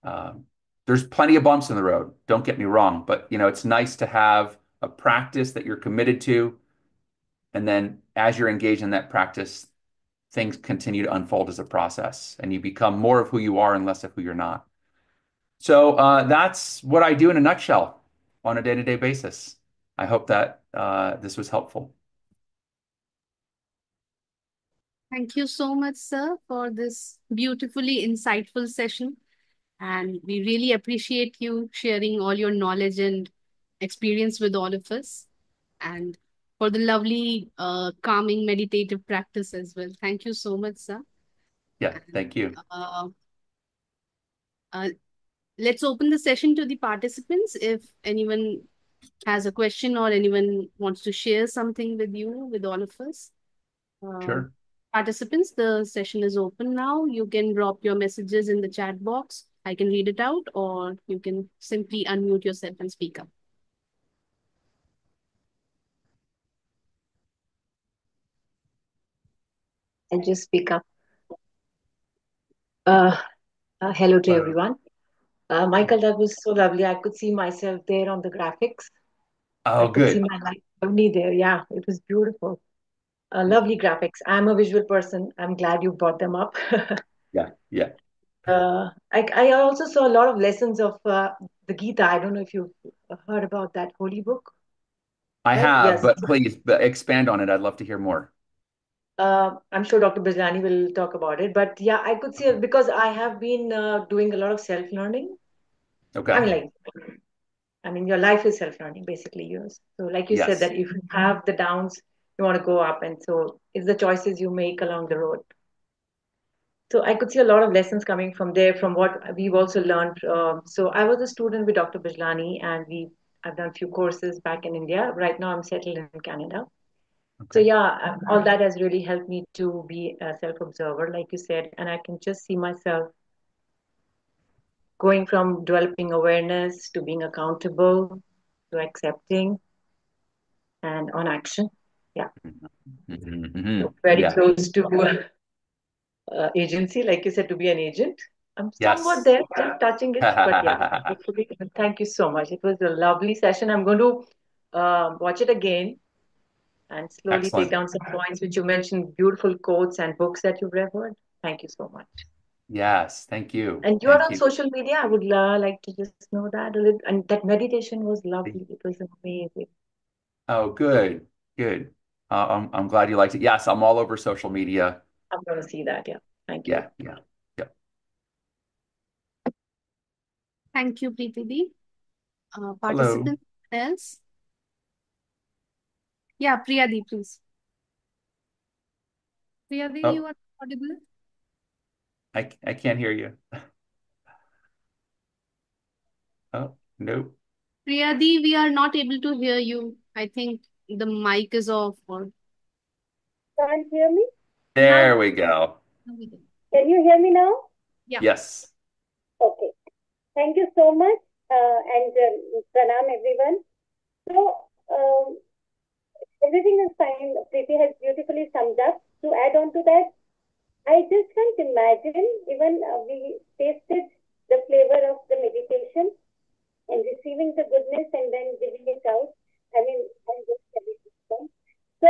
Um, there's plenty of bumps in the road, don't get me wrong, but it's nice to have a practice that you're committed to, and then as you're engaged in that practice, things continue to unfold as a process, and you become more of who you are and less of who you're not. So that's what I do in a nutshell on a day-to-day basis. I hope that this was helpful. Thank you so much, sir, for this beautifully insightful session. And we really appreciate you sharing all your knowledge and experience with all of us. And for the lovely, calming meditative practice as well. Thank you so much, sir. Yeah, And thank you. uh, let's open the session to the participants. If anyone has a question or anyone wants to share something with you, with all of us. Uh, Sure. Participants, the session is open now. You can drop your messages in the chat box. I can read it out, or you can simply unmute yourself and speak up. I'll just speak up. Uh, Hello to everyone. Michael, that was so lovely. I could see myself there on the graphics. I Oh, could see good. my life journey there. Yeah, it was beautiful. Lovely graphics. I'm a visual person. I'm glad you brought them up. Yeah, yeah. I also saw a lot of lessons of the Gita. I don't know if you've heard about that holy book, I right? have, Yes. but please expand on it. I'd love to hear more. I'm sure Dr. Bijlani will talk about it. But yeah, I could see it because I have been doing a lot of self-learning. I Okay. mean, like, I mean, your life is self-learning, basically yours. So, like you said, Yes. that if you have the downs, you want to go up, and so it's the choices you make along the road. So, I could see a lot of lessons coming from there, from what we've also learned. So, I was a student with Dr. Bijlani, and I've done a few courses back in India. Right now, I'm settled in Canada. So Okay. yeah, all that has really helped me to be a self-observer, like you said, and I can just see myself going from developing awareness to being accountable to accepting and on action. Yeah, so very Yeah. close to agency, like you said, to be an agent. I'm somewhat Yes. there, just touching it, but yeah, hopefully. Thank you so much. It was a lovely session. I'm going to watch it again and slowly take Excellent. down some points which you mentioned, beautiful quotes and books that you've referred. Thank you so much. Yes. Thank you. And you are Thank on you. social media. I would like to just know that a little. And that meditation was lovely. It was amazing. Oh, good. Good. I'm glad you liked it. Yes, I'm all over social media. I'm going to see that. Yeah. Thank you. Yeah. Yeah. Yeah. Thank you, Preeti. Hello. Participant else? Yeah, Priyadi, please. Priyadi, you Oh, are audible. I can't hear you. Oh, nope. Priyadi, we are not able to hear you. I think the mic is off or Can't hear me? now. There we go. Now we can. Can you hear me now? Yeah. Yes. Okay. Thank you so much. And pranam everyone. So, everything is fine. Preeti has beautifully summed up. To add on to that, I just can't imagine, even we tasted the flavor of the meditation and receiving the goodness and then giving it out. I mean, I'm just telling you. So,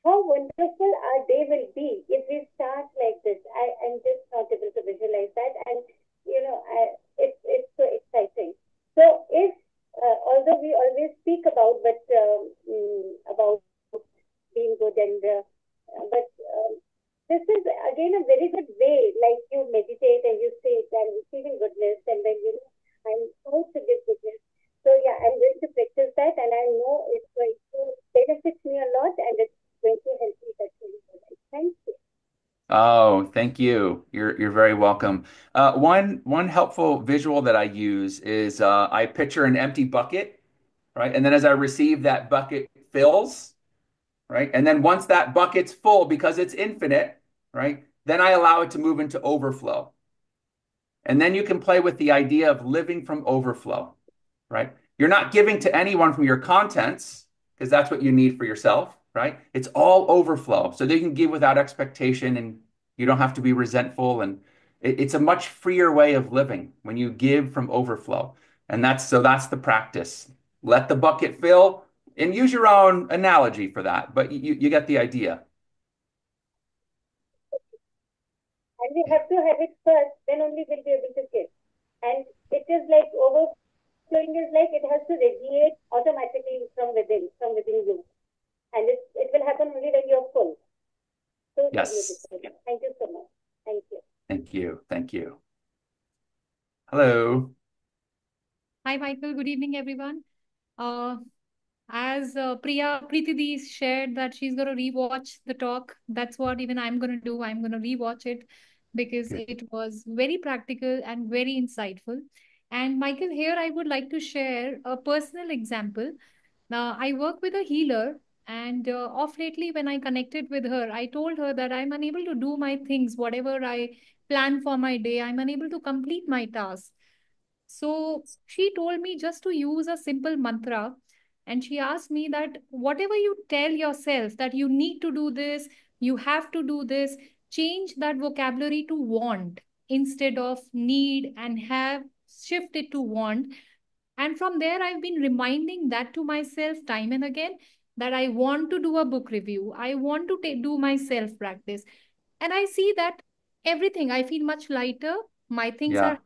how wonderful our day will be if we start like this. I'm just not able to visualize that. And, it's so exciting. So, if, although we always speak about being good but this is again a very good way, like you meditate and you sit and receiving goodness, and then I'm supposed to give goodness. So yeah, I'm going to practice that, and I know it's going to benefit me a lot, and it's going to help me. That's really good. Thank you. Oh, thank you. You're very welcome. One helpful visual that I use is I picture an empty bucket, right? And then as I receive, that bucket fills, right? And then once that bucket's full, because it's infinite, right? Then I allow it to move into overflow. And then you can play with the idea of living from overflow, right? You're not giving to anyone from your contents because that's what you need for yourself, right? It's all overflow. So they can give without expectation and you don't have to be resentful. And it's a much freer way of living when you give from overflow. And that's the practice. Let the bucket fill and use your own analogy for that, but you get the idea. And we have to have it first, then only we'll be able to give. And it is like overflowing is like it has to radiate automatically from within you. And it will happen only when you're full. So Yes. beautiful. Thank you so much. Thank you. Thank you. Thank you. Hello. Hi, Michael. Good evening, everyone. Uh, as Preeti shared that she's going to rewatch the talk, that's what even I'm going to do. I'm going to rewatch it because Good. it was very practical and very insightful. And Michael, here I would like to share a personal example. Now, I work with a healer, and off lately, when I connected with her, I told her that I'm unable to do my things, whatever I plan for my day, I'm unable to complete my tasks. So she told me just to use a simple mantra. And she asked me that whatever you tell yourself that you need to do this, you have to do this, change that vocabulary to want instead of need and have shift it to want. And from there, I've been reminding that to myself time and again that I want to do a book review. I want to do my self practice. And I see that everything, I feel much lighter. My things Yeah. are,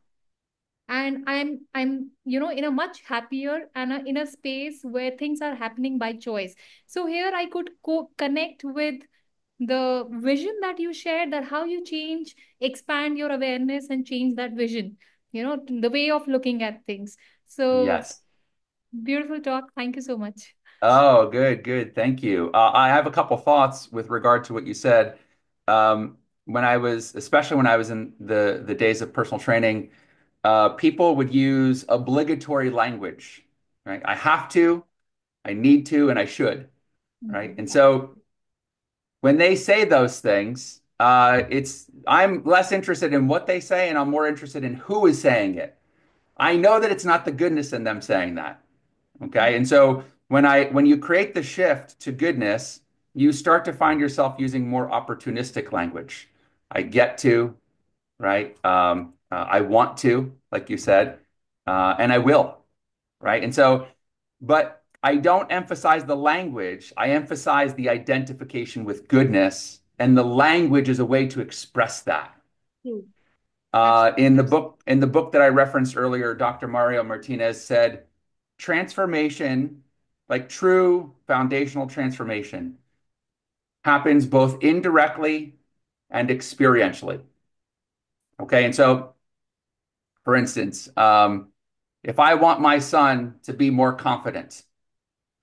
and I'm in a much happier and in a space where things are happening by choice. So here I could connect with the vision that you shared, that how you change, expand your awareness and change that vision, the way of looking at things. So Yes. beautiful talk. Thank you so much. Oh, good, good. Thank you. I have a couple thoughts with regard to what you said. Especially when I was in the days of personal training, people would use obligatory language, right? I have to, I need to, and I should, right? And so when they say those things, I'm less interested in what they say, and I'm more interested in who is saying it. I know that it's not the goodness in them saying that. Okay. And so when you create the shift to goodness, you start to find yourself using more opportunistic language. I get to, right? I want to, like you said, and I will, right? And so, but I don't emphasize the language. I emphasize the identification with goodness, and the language is a way to express that. In the book that I referenced earlier, Dr. Mario Martinez said, transformation, like true foundational transformation, happens both indirectly and experientially. Okay, and so, for instance, if I want my son to be more confident,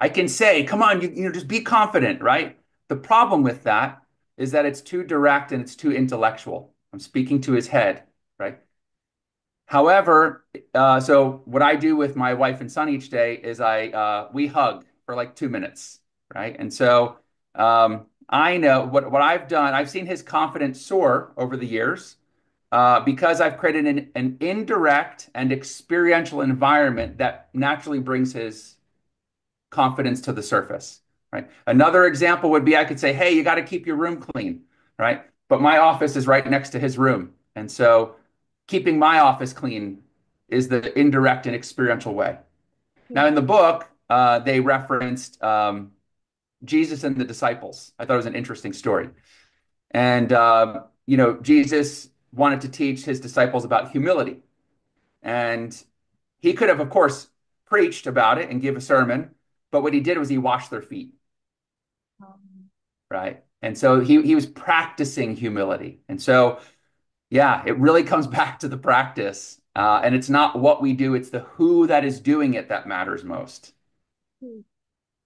I can say, "Come on, just be confident," right? The problem with that is that it's too direct and it's too intellectual. I'm speaking to his head, right? However, so what I do with my wife and son each day is we hug for like 2 minutes, right? And so I know what I've done. I've seen his confidence soar over the years because I've created an indirect and experiential environment that naturally brings his confidence to the surface, right? Another example would be I could say, "Hey, you got to keep your room clean," right? But my office is right next to his room, and so keeping my office clean is the indirect and experiential way. Now, in the book, they referenced Jesus and the disciples. I thought it was an interesting story. And, Jesus wanted to teach his disciples about humility. And he could have, of course, preached about it and give a sermon, but what he did was he washed their feet, right? And so he was practicing humility. And so, yeah, it really comes back to the practice. And it's not what we do, it's the who that is doing it that matters most.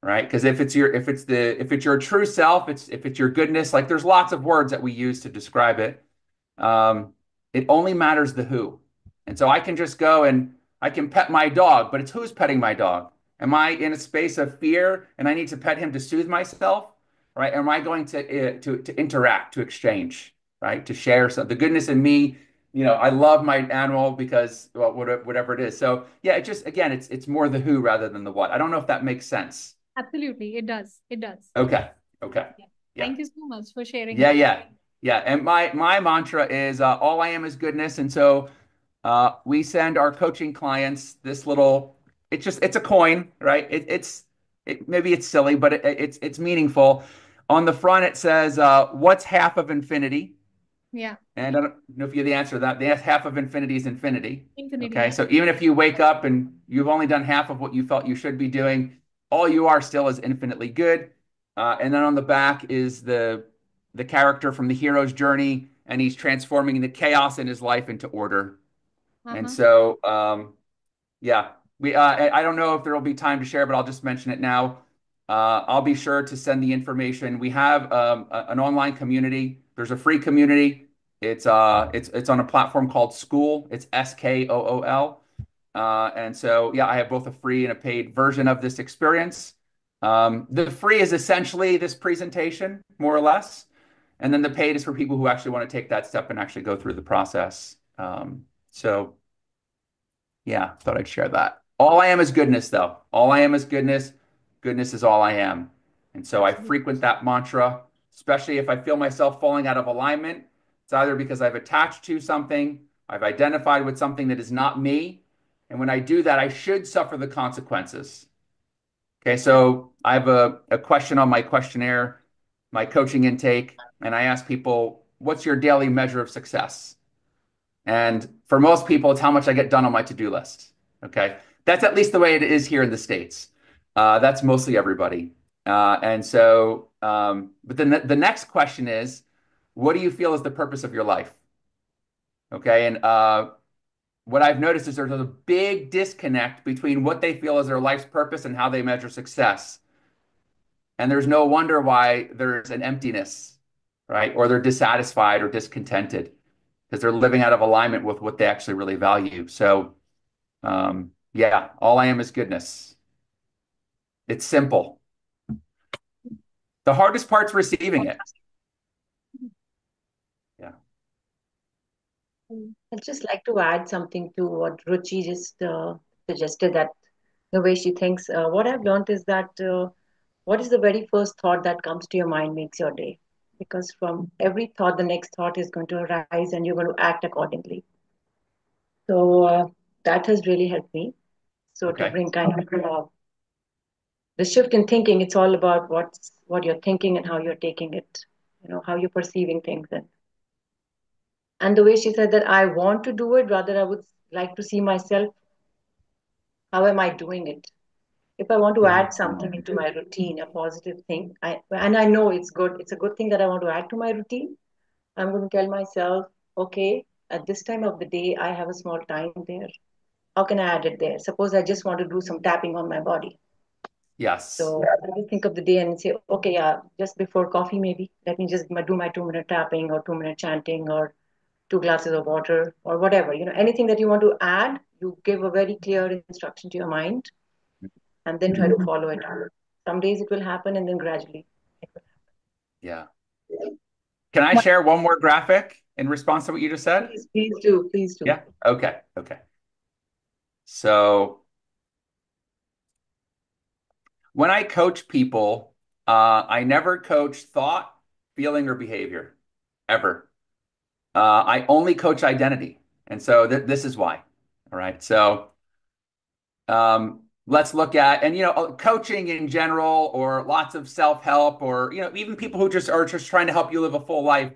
Right? Because if it's your true self, if it's your goodness, like there's lots of words that we use to describe it. It only matters the who. And so I can just go and I can pet my dog, but it's who's petting my dog? Am I in a space of fear and I need to pet him to soothe myself? Right? Am I going to interact, to exchange, right? To share the goodness in me? I love my animal because, well, whatever it is. So yeah, it's more the who rather than the what. I don't know if that makes sense. Absolutely, it does. It does. Okay. Yeah. Yeah. Thank you so much for sharing Yeah, that. yeah. And my mantra is all I am is goodness. And so we send our coaching clients this little, it's a coin, right? Maybe it's silly, but it's meaningful. On the front, it says, what's half of infinity? Yeah. And I don't know if you have the answer to that. The half of infinity is infinity. Infinity. Okay. So even if you wake up and you've only done half of what you felt you should be doing, all you are still is infinitely good. And then on the back is the character from the hero's journey, and he's transforming the chaos in his life into order. And so, yeah, I don't know if there will be time to share, but I'll just mention it now. I'll be sure to send the information. We have an online community. There's a free community. It's on a platform called Skool. It's Skool. And so, yeah, I have both a free and a paid version of this experience. The free is essentially this presentation, more or less. And then the paid is for people who actually want to take that step and actually go through the process. So, yeah, thought I'd share that. All I am is goodness, though. All I am is goodness. Goodness is all I am. And so I frequent that mantra, especially if I feel myself falling out of alignment. It's either because I've attached to something, I've identified with something that is not me. And when I do that, I should suffer the consequences. Okay, so I have a question on my questionnaire, my coaching intake, and I ask people, what's your daily measure of success? And for most people, it's how much I get done on my to-do list. Okay, that's at least the way it is here in the States. That's mostly everybody. And so, but then the next question is, what do you feel is the purpose of your life? Okay, and what I've noticed is there's a big disconnect between what they feel is their life's purpose and how they measure success. And there's no wonder why there's an emptiness, right? Or they're dissatisfied or discontented because they're living out of alignment with what they actually really value. So, yeah, all I am is goodness. It's simple. The hardest part's receiving it. Yeah. I'd just like to add something to what Ruchi just suggested, that the way she thinks. What I've learned is that what is the very first thought that comes to your mind makes your day. Because from every thought, the next thought is going to arise and you're going to act accordingly. So that has really helped me. So to Okay. bring kind of the shift in thinking, it's all about what you're thinking and how you're taking it, how you're perceiving things. And the way she said that I want to do it, rather I would like to see myself, how am I doing it? If I want to add something into my routine, a positive thing, and I know it's a good thing that I want to add to my routine, I'm going to tell myself, okay, at this time of the day, I have a small time there. How can I add it there? Suppose I just want to do some tapping on my body. Yes. So I will think of the day and say, okay, yeah, just before coffee, maybe let me just do my 2 minute tapping or 2 minute chanting or 2 glasses of water or whatever. Anything that you want to add, you give a very clear instruction to your mind and then try to follow it. Some days it will happen and then gradually it will Yeah. Can I share one more graphic in response to what you just said? happen. Please do. Please do. Yeah. Okay. So when I coach people, I never coach thought, feeling, or behavior, ever. I only coach identity. And so this is why. All right. So let's look at, and coaching in general, or lots of self-help, or even people who just are trying to help you live a full life.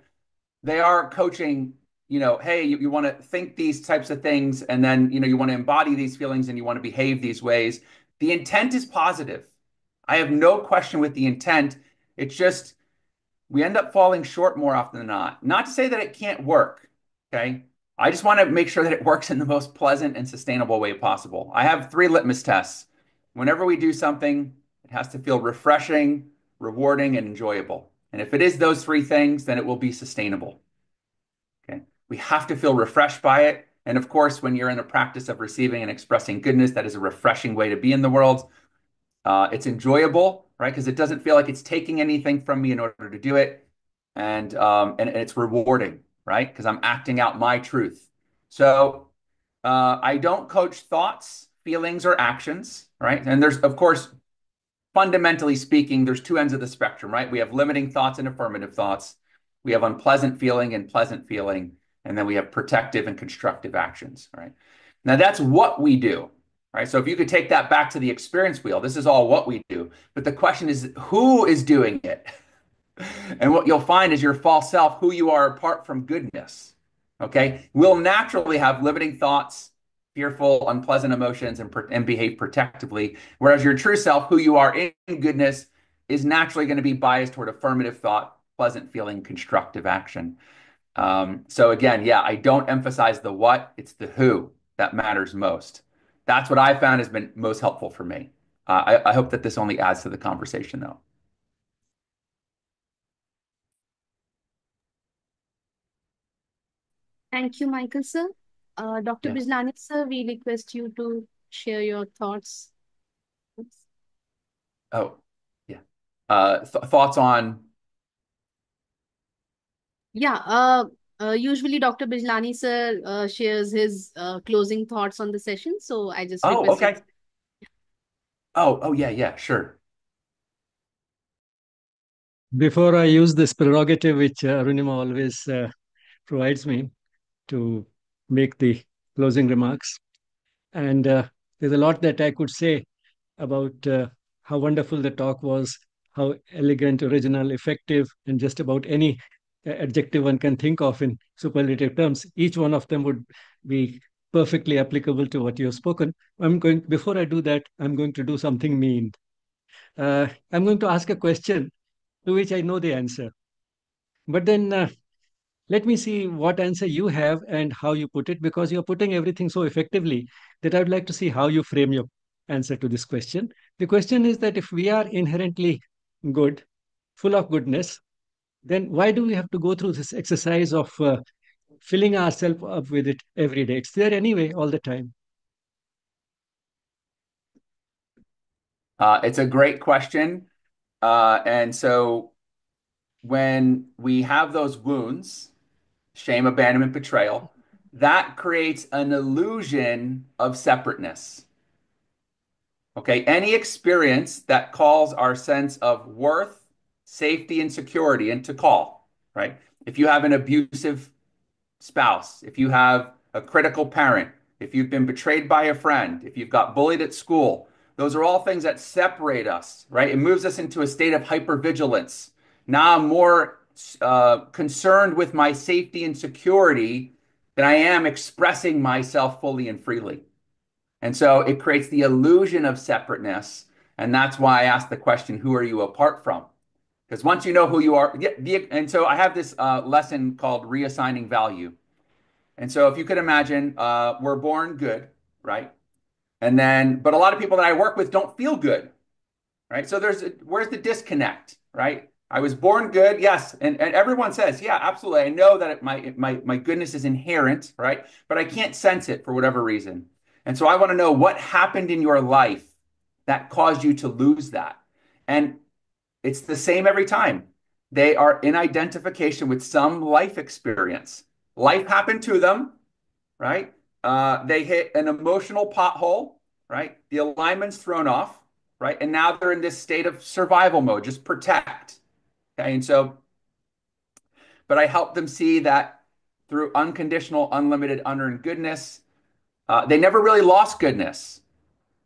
They are coaching, hey, you want to think these types of things, and then you want to embody these feelings, and you want to behave these ways. The intent is positive. I have no question with the intent. It's just we end up falling short more often than not. Not to say that it can't work, okay? I just want to make sure that it works in the most pleasant and sustainable way possible. I have 3 litmus tests. Whenever we do something, it has to feel refreshing, rewarding, and enjoyable. And if it is those 3 things, then it will be sustainable. Okay. We have to feel refreshed by it. And of course, when you're in the practice of receiving and expressing goodness, that is a refreshing way to be in the world. It's enjoyable, right? Because it doesn't feel like it's taking anything from me in order to do it. And it's rewarding, right? Because I'm acting out my truth. So I don't coach thoughts, feelings, or actions, right? And there's, of course, fundamentally speaking, there's 2 ends of the spectrum, right? We have limiting thoughts and affirmative thoughts. We have unpleasant feeling and pleasant feeling. And then we have protective and constructive actions, right? Now that's what we do, right? So if you could take that back to the experience wheel, this is all what we do. But the question is, who is doing it? And what you'll find is your false self, who you are apart from goodness. Okay. We'll naturally have limiting thoughts, fearful, unpleasant emotions, and behave protectively. Whereas your true self, who you are in goodness, is naturally going to be biased toward affirmative thought, pleasant feeling, constructive action. So again, yeah, I don't emphasize the what, it's the who that matters most. That's what I found has been most helpful for me. I hope that this only adds to the conversation, though. Thank you, Michael, sir. Dr. Yeah. Bijlani, sir, we request you to share your thoughts. Oh, yeah. Thoughts on? Yeah, usually Dr. Bijlani, sir, shares his closing thoughts on the session. So I just Oh, request you. okay. Oh, yeah, sure. Before I use this prerogative, which Arunima always provides me to make the closing remarks, and there's a lot that I could say about how wonderful the talk was, how elegant, original, effective, and just about any adjective one can think of in superlative terms. Each one of them would be perfectly applicable to what you have spoken. Before I do that, I'm going to do something mean. I'm going to ask a question to which I know the answer. But then let me see what answer you have and how you put it, because you're putting everything so effectively that I would like to see how you frame your answer to this question. The question is that if we are inherently good, full of goodness, then why do we have to go through this exercise of filling ourselves up with it every day? It's there anyway all the time. It's a great question. And so when we have those wounds, shame, abandonment, betrayal, that creates an illusion of separateness. Okay, any experience that calls our sense of worth, safety, and security into call, right? If you have an abusive spouse, if you have a critical parent, if you've been betrayed by a friend, if you've got bullied at school, those are all things that separate us, right? It moves us into a state of hypervigilance. Now I'm more concerned with my safety and security than I am expressing myself fully and freely. And so it creates the illusion of separateness. And that's why I asked the question, who are you apart from? Because once you know who you are, and so I have this lesson called reassigning value. And so if you could imagine, we're born good, right? And then, but a lot of people that I work with don't feel good, right? So where's the disconnect, right? I was born good, yes, and everyone says, yeah, absolutely. I know that my goodness is inherent, right? But I can't sense it for whatever reason. And so I want to know what happened in your life that caused you to lose that. And it's the same every time. They are in identification with some life experience. Life happened to them, right? They hit an emotional pothole, right? The alignment's thrown off, right? And now they're in this state of survival mode, just protect. Okay. And so, but I help them see that through unconditional, unlimited, unearned goodness, they never really lost goodness,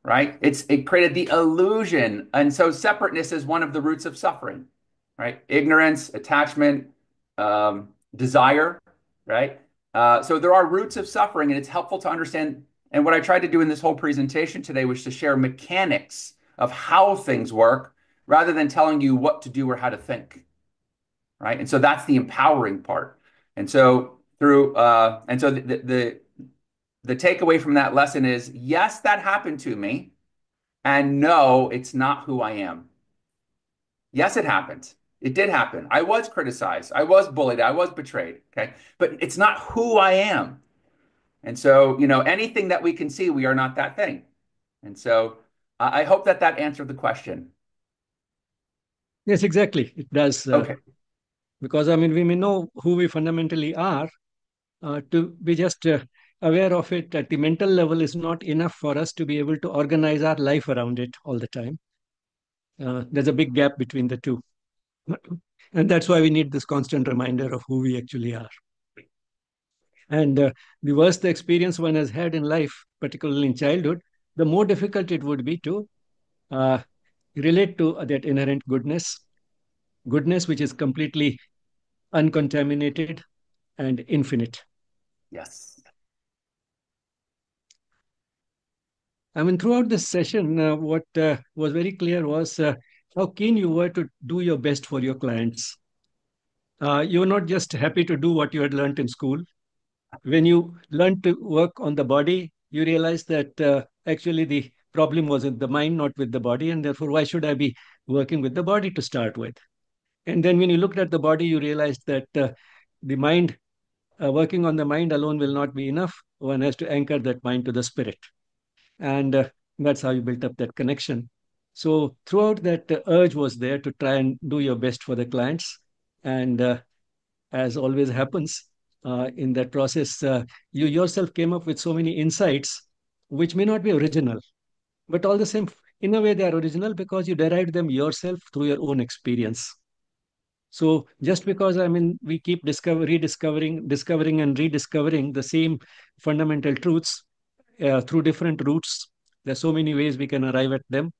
right? It created the illusion. And so separateness is one of the roots of suffering, right? Ignorance, attachment, desire, right? So there are roots of suffering, and it's helpful to understand. And what I tried to do in this whole presentation today was to share mechanics of how things work rather than telling you what to do or how to think, right? And so that's the empowering part. And so the takeaway from that lesson is, yes, that happened to me, and no, it's not who I am. Yes, it happened. It did happen. I was criticized. I was bullied. I was betrayed. Okay. But it's not who I am. And so, anything that we can see, we are not that thing. And so I hope that answered the question. Yes, exactly. It does. Okay. Because, I mean, we may know who we fundamentally are, to be just aware of it at the mental level is not enough for us to be able to organize our life around it all the time. There's a big gap between the two. And that's why we need this constant reminder of who we actually are. And the worse the experience one has had in life, particularly in childhood, the more difficult it would be to relate to that inherent goodness which is completely uncontaminated and infinite. Yes. I mean, throughout this session, what was very clear was how keen you were to do your best for your clients. You were not just happy to do what you had learned in school. When you learned to work on the body, you realized that actually the problem was in the mind, not with the body. And therefore, why should I be working with the body to start with? And then when you looked at the body, you realized that the mind, working on the mind alone will not be enough. One has to anchor that mind to the spirit. And that's how you built up that connection. So throughout that, urge was there to try and do your best for the clients. And as always happens in that process, you yourself came up with so many insights which may not be original, but all the same, in a way, they are original because you derived them yourself through your own experience. So just because, I mean, we keep discovering and rediscovering the same fundamental truths through different routes. There's so many ways we can arrive at them.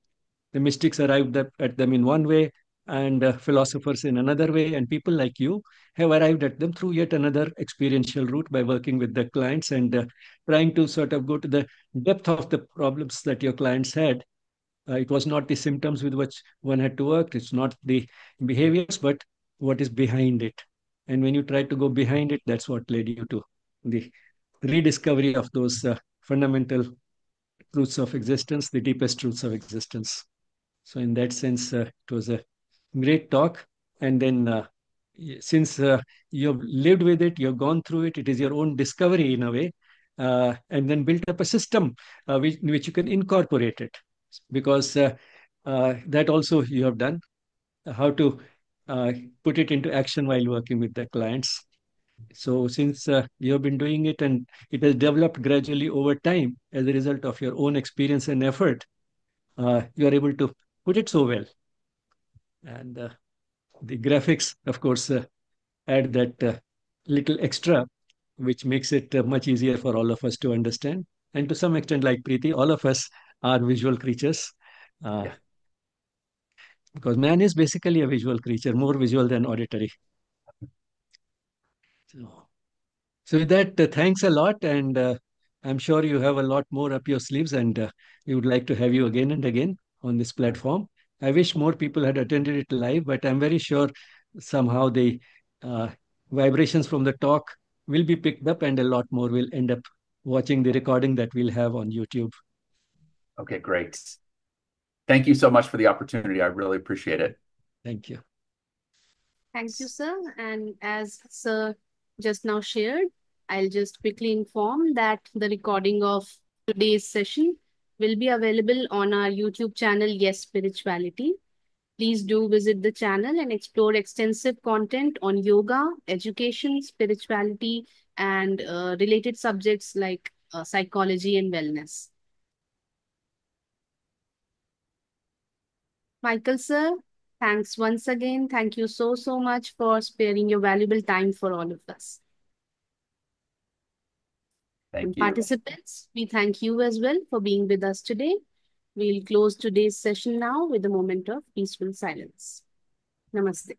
The mystics arrived at them in one way, and philosophers in another way, and people like you have arrived at them through yet another experiential route by working with the clients and trying to sort of go to the depth of the problems that your clients had. It was not the symptoms with which one had to work, it's not the behaviors, but what is behind it. And when you try to go behind it, that's what led you to the rediscovery of those fundamental truths of existence, the deepest truths of existence. So, in that sense, it was a great talk. And then, since you've lived with it, you've gone through it, it is your own discovery in a way, and then built up a system in which you can incorporate it. Because that also you have done, how to put it into action while working with the clients. So since you have been doing it and it has developed gradually over time as a result of your own experience and effort, you are able to put it so well. And the graphics, of course, add that little extra, which makes it much easier for all of us to understand. And to some extent, like Preeti, all of us are visual creatures. Yeah. Because man is basically a visual creature, more visual than auditory. So with that, thanks a lot. And I'm sure you have a lot more up your sleeves, and we would like to have you again and again on this platform. I wish more people had attended it live, but I'm very sure somehow the uh, vibrations from the talk will be picked up, and a lot more will end up watching the recording that we'll have on YouTube. Okay, great. Thank you so much for the opportunity. I really appreciate it. Thank you. Thank you, sir. And as sir just now shared, I'll just quickly inform that the recording of today's session will be available on our YouTube channel, Yes Spirituality. Please do visit the channel and explore extensive content on yoga, education, spirituality, and related subjects like psychology and wellness. Michael, sir, thanks once again. Thank you so, so much for sparing your valuable time for all of us. Thank And you. participants, we thank you as well for being with us today. We'll close today's session now with a moment of peaceful silence. Namaste.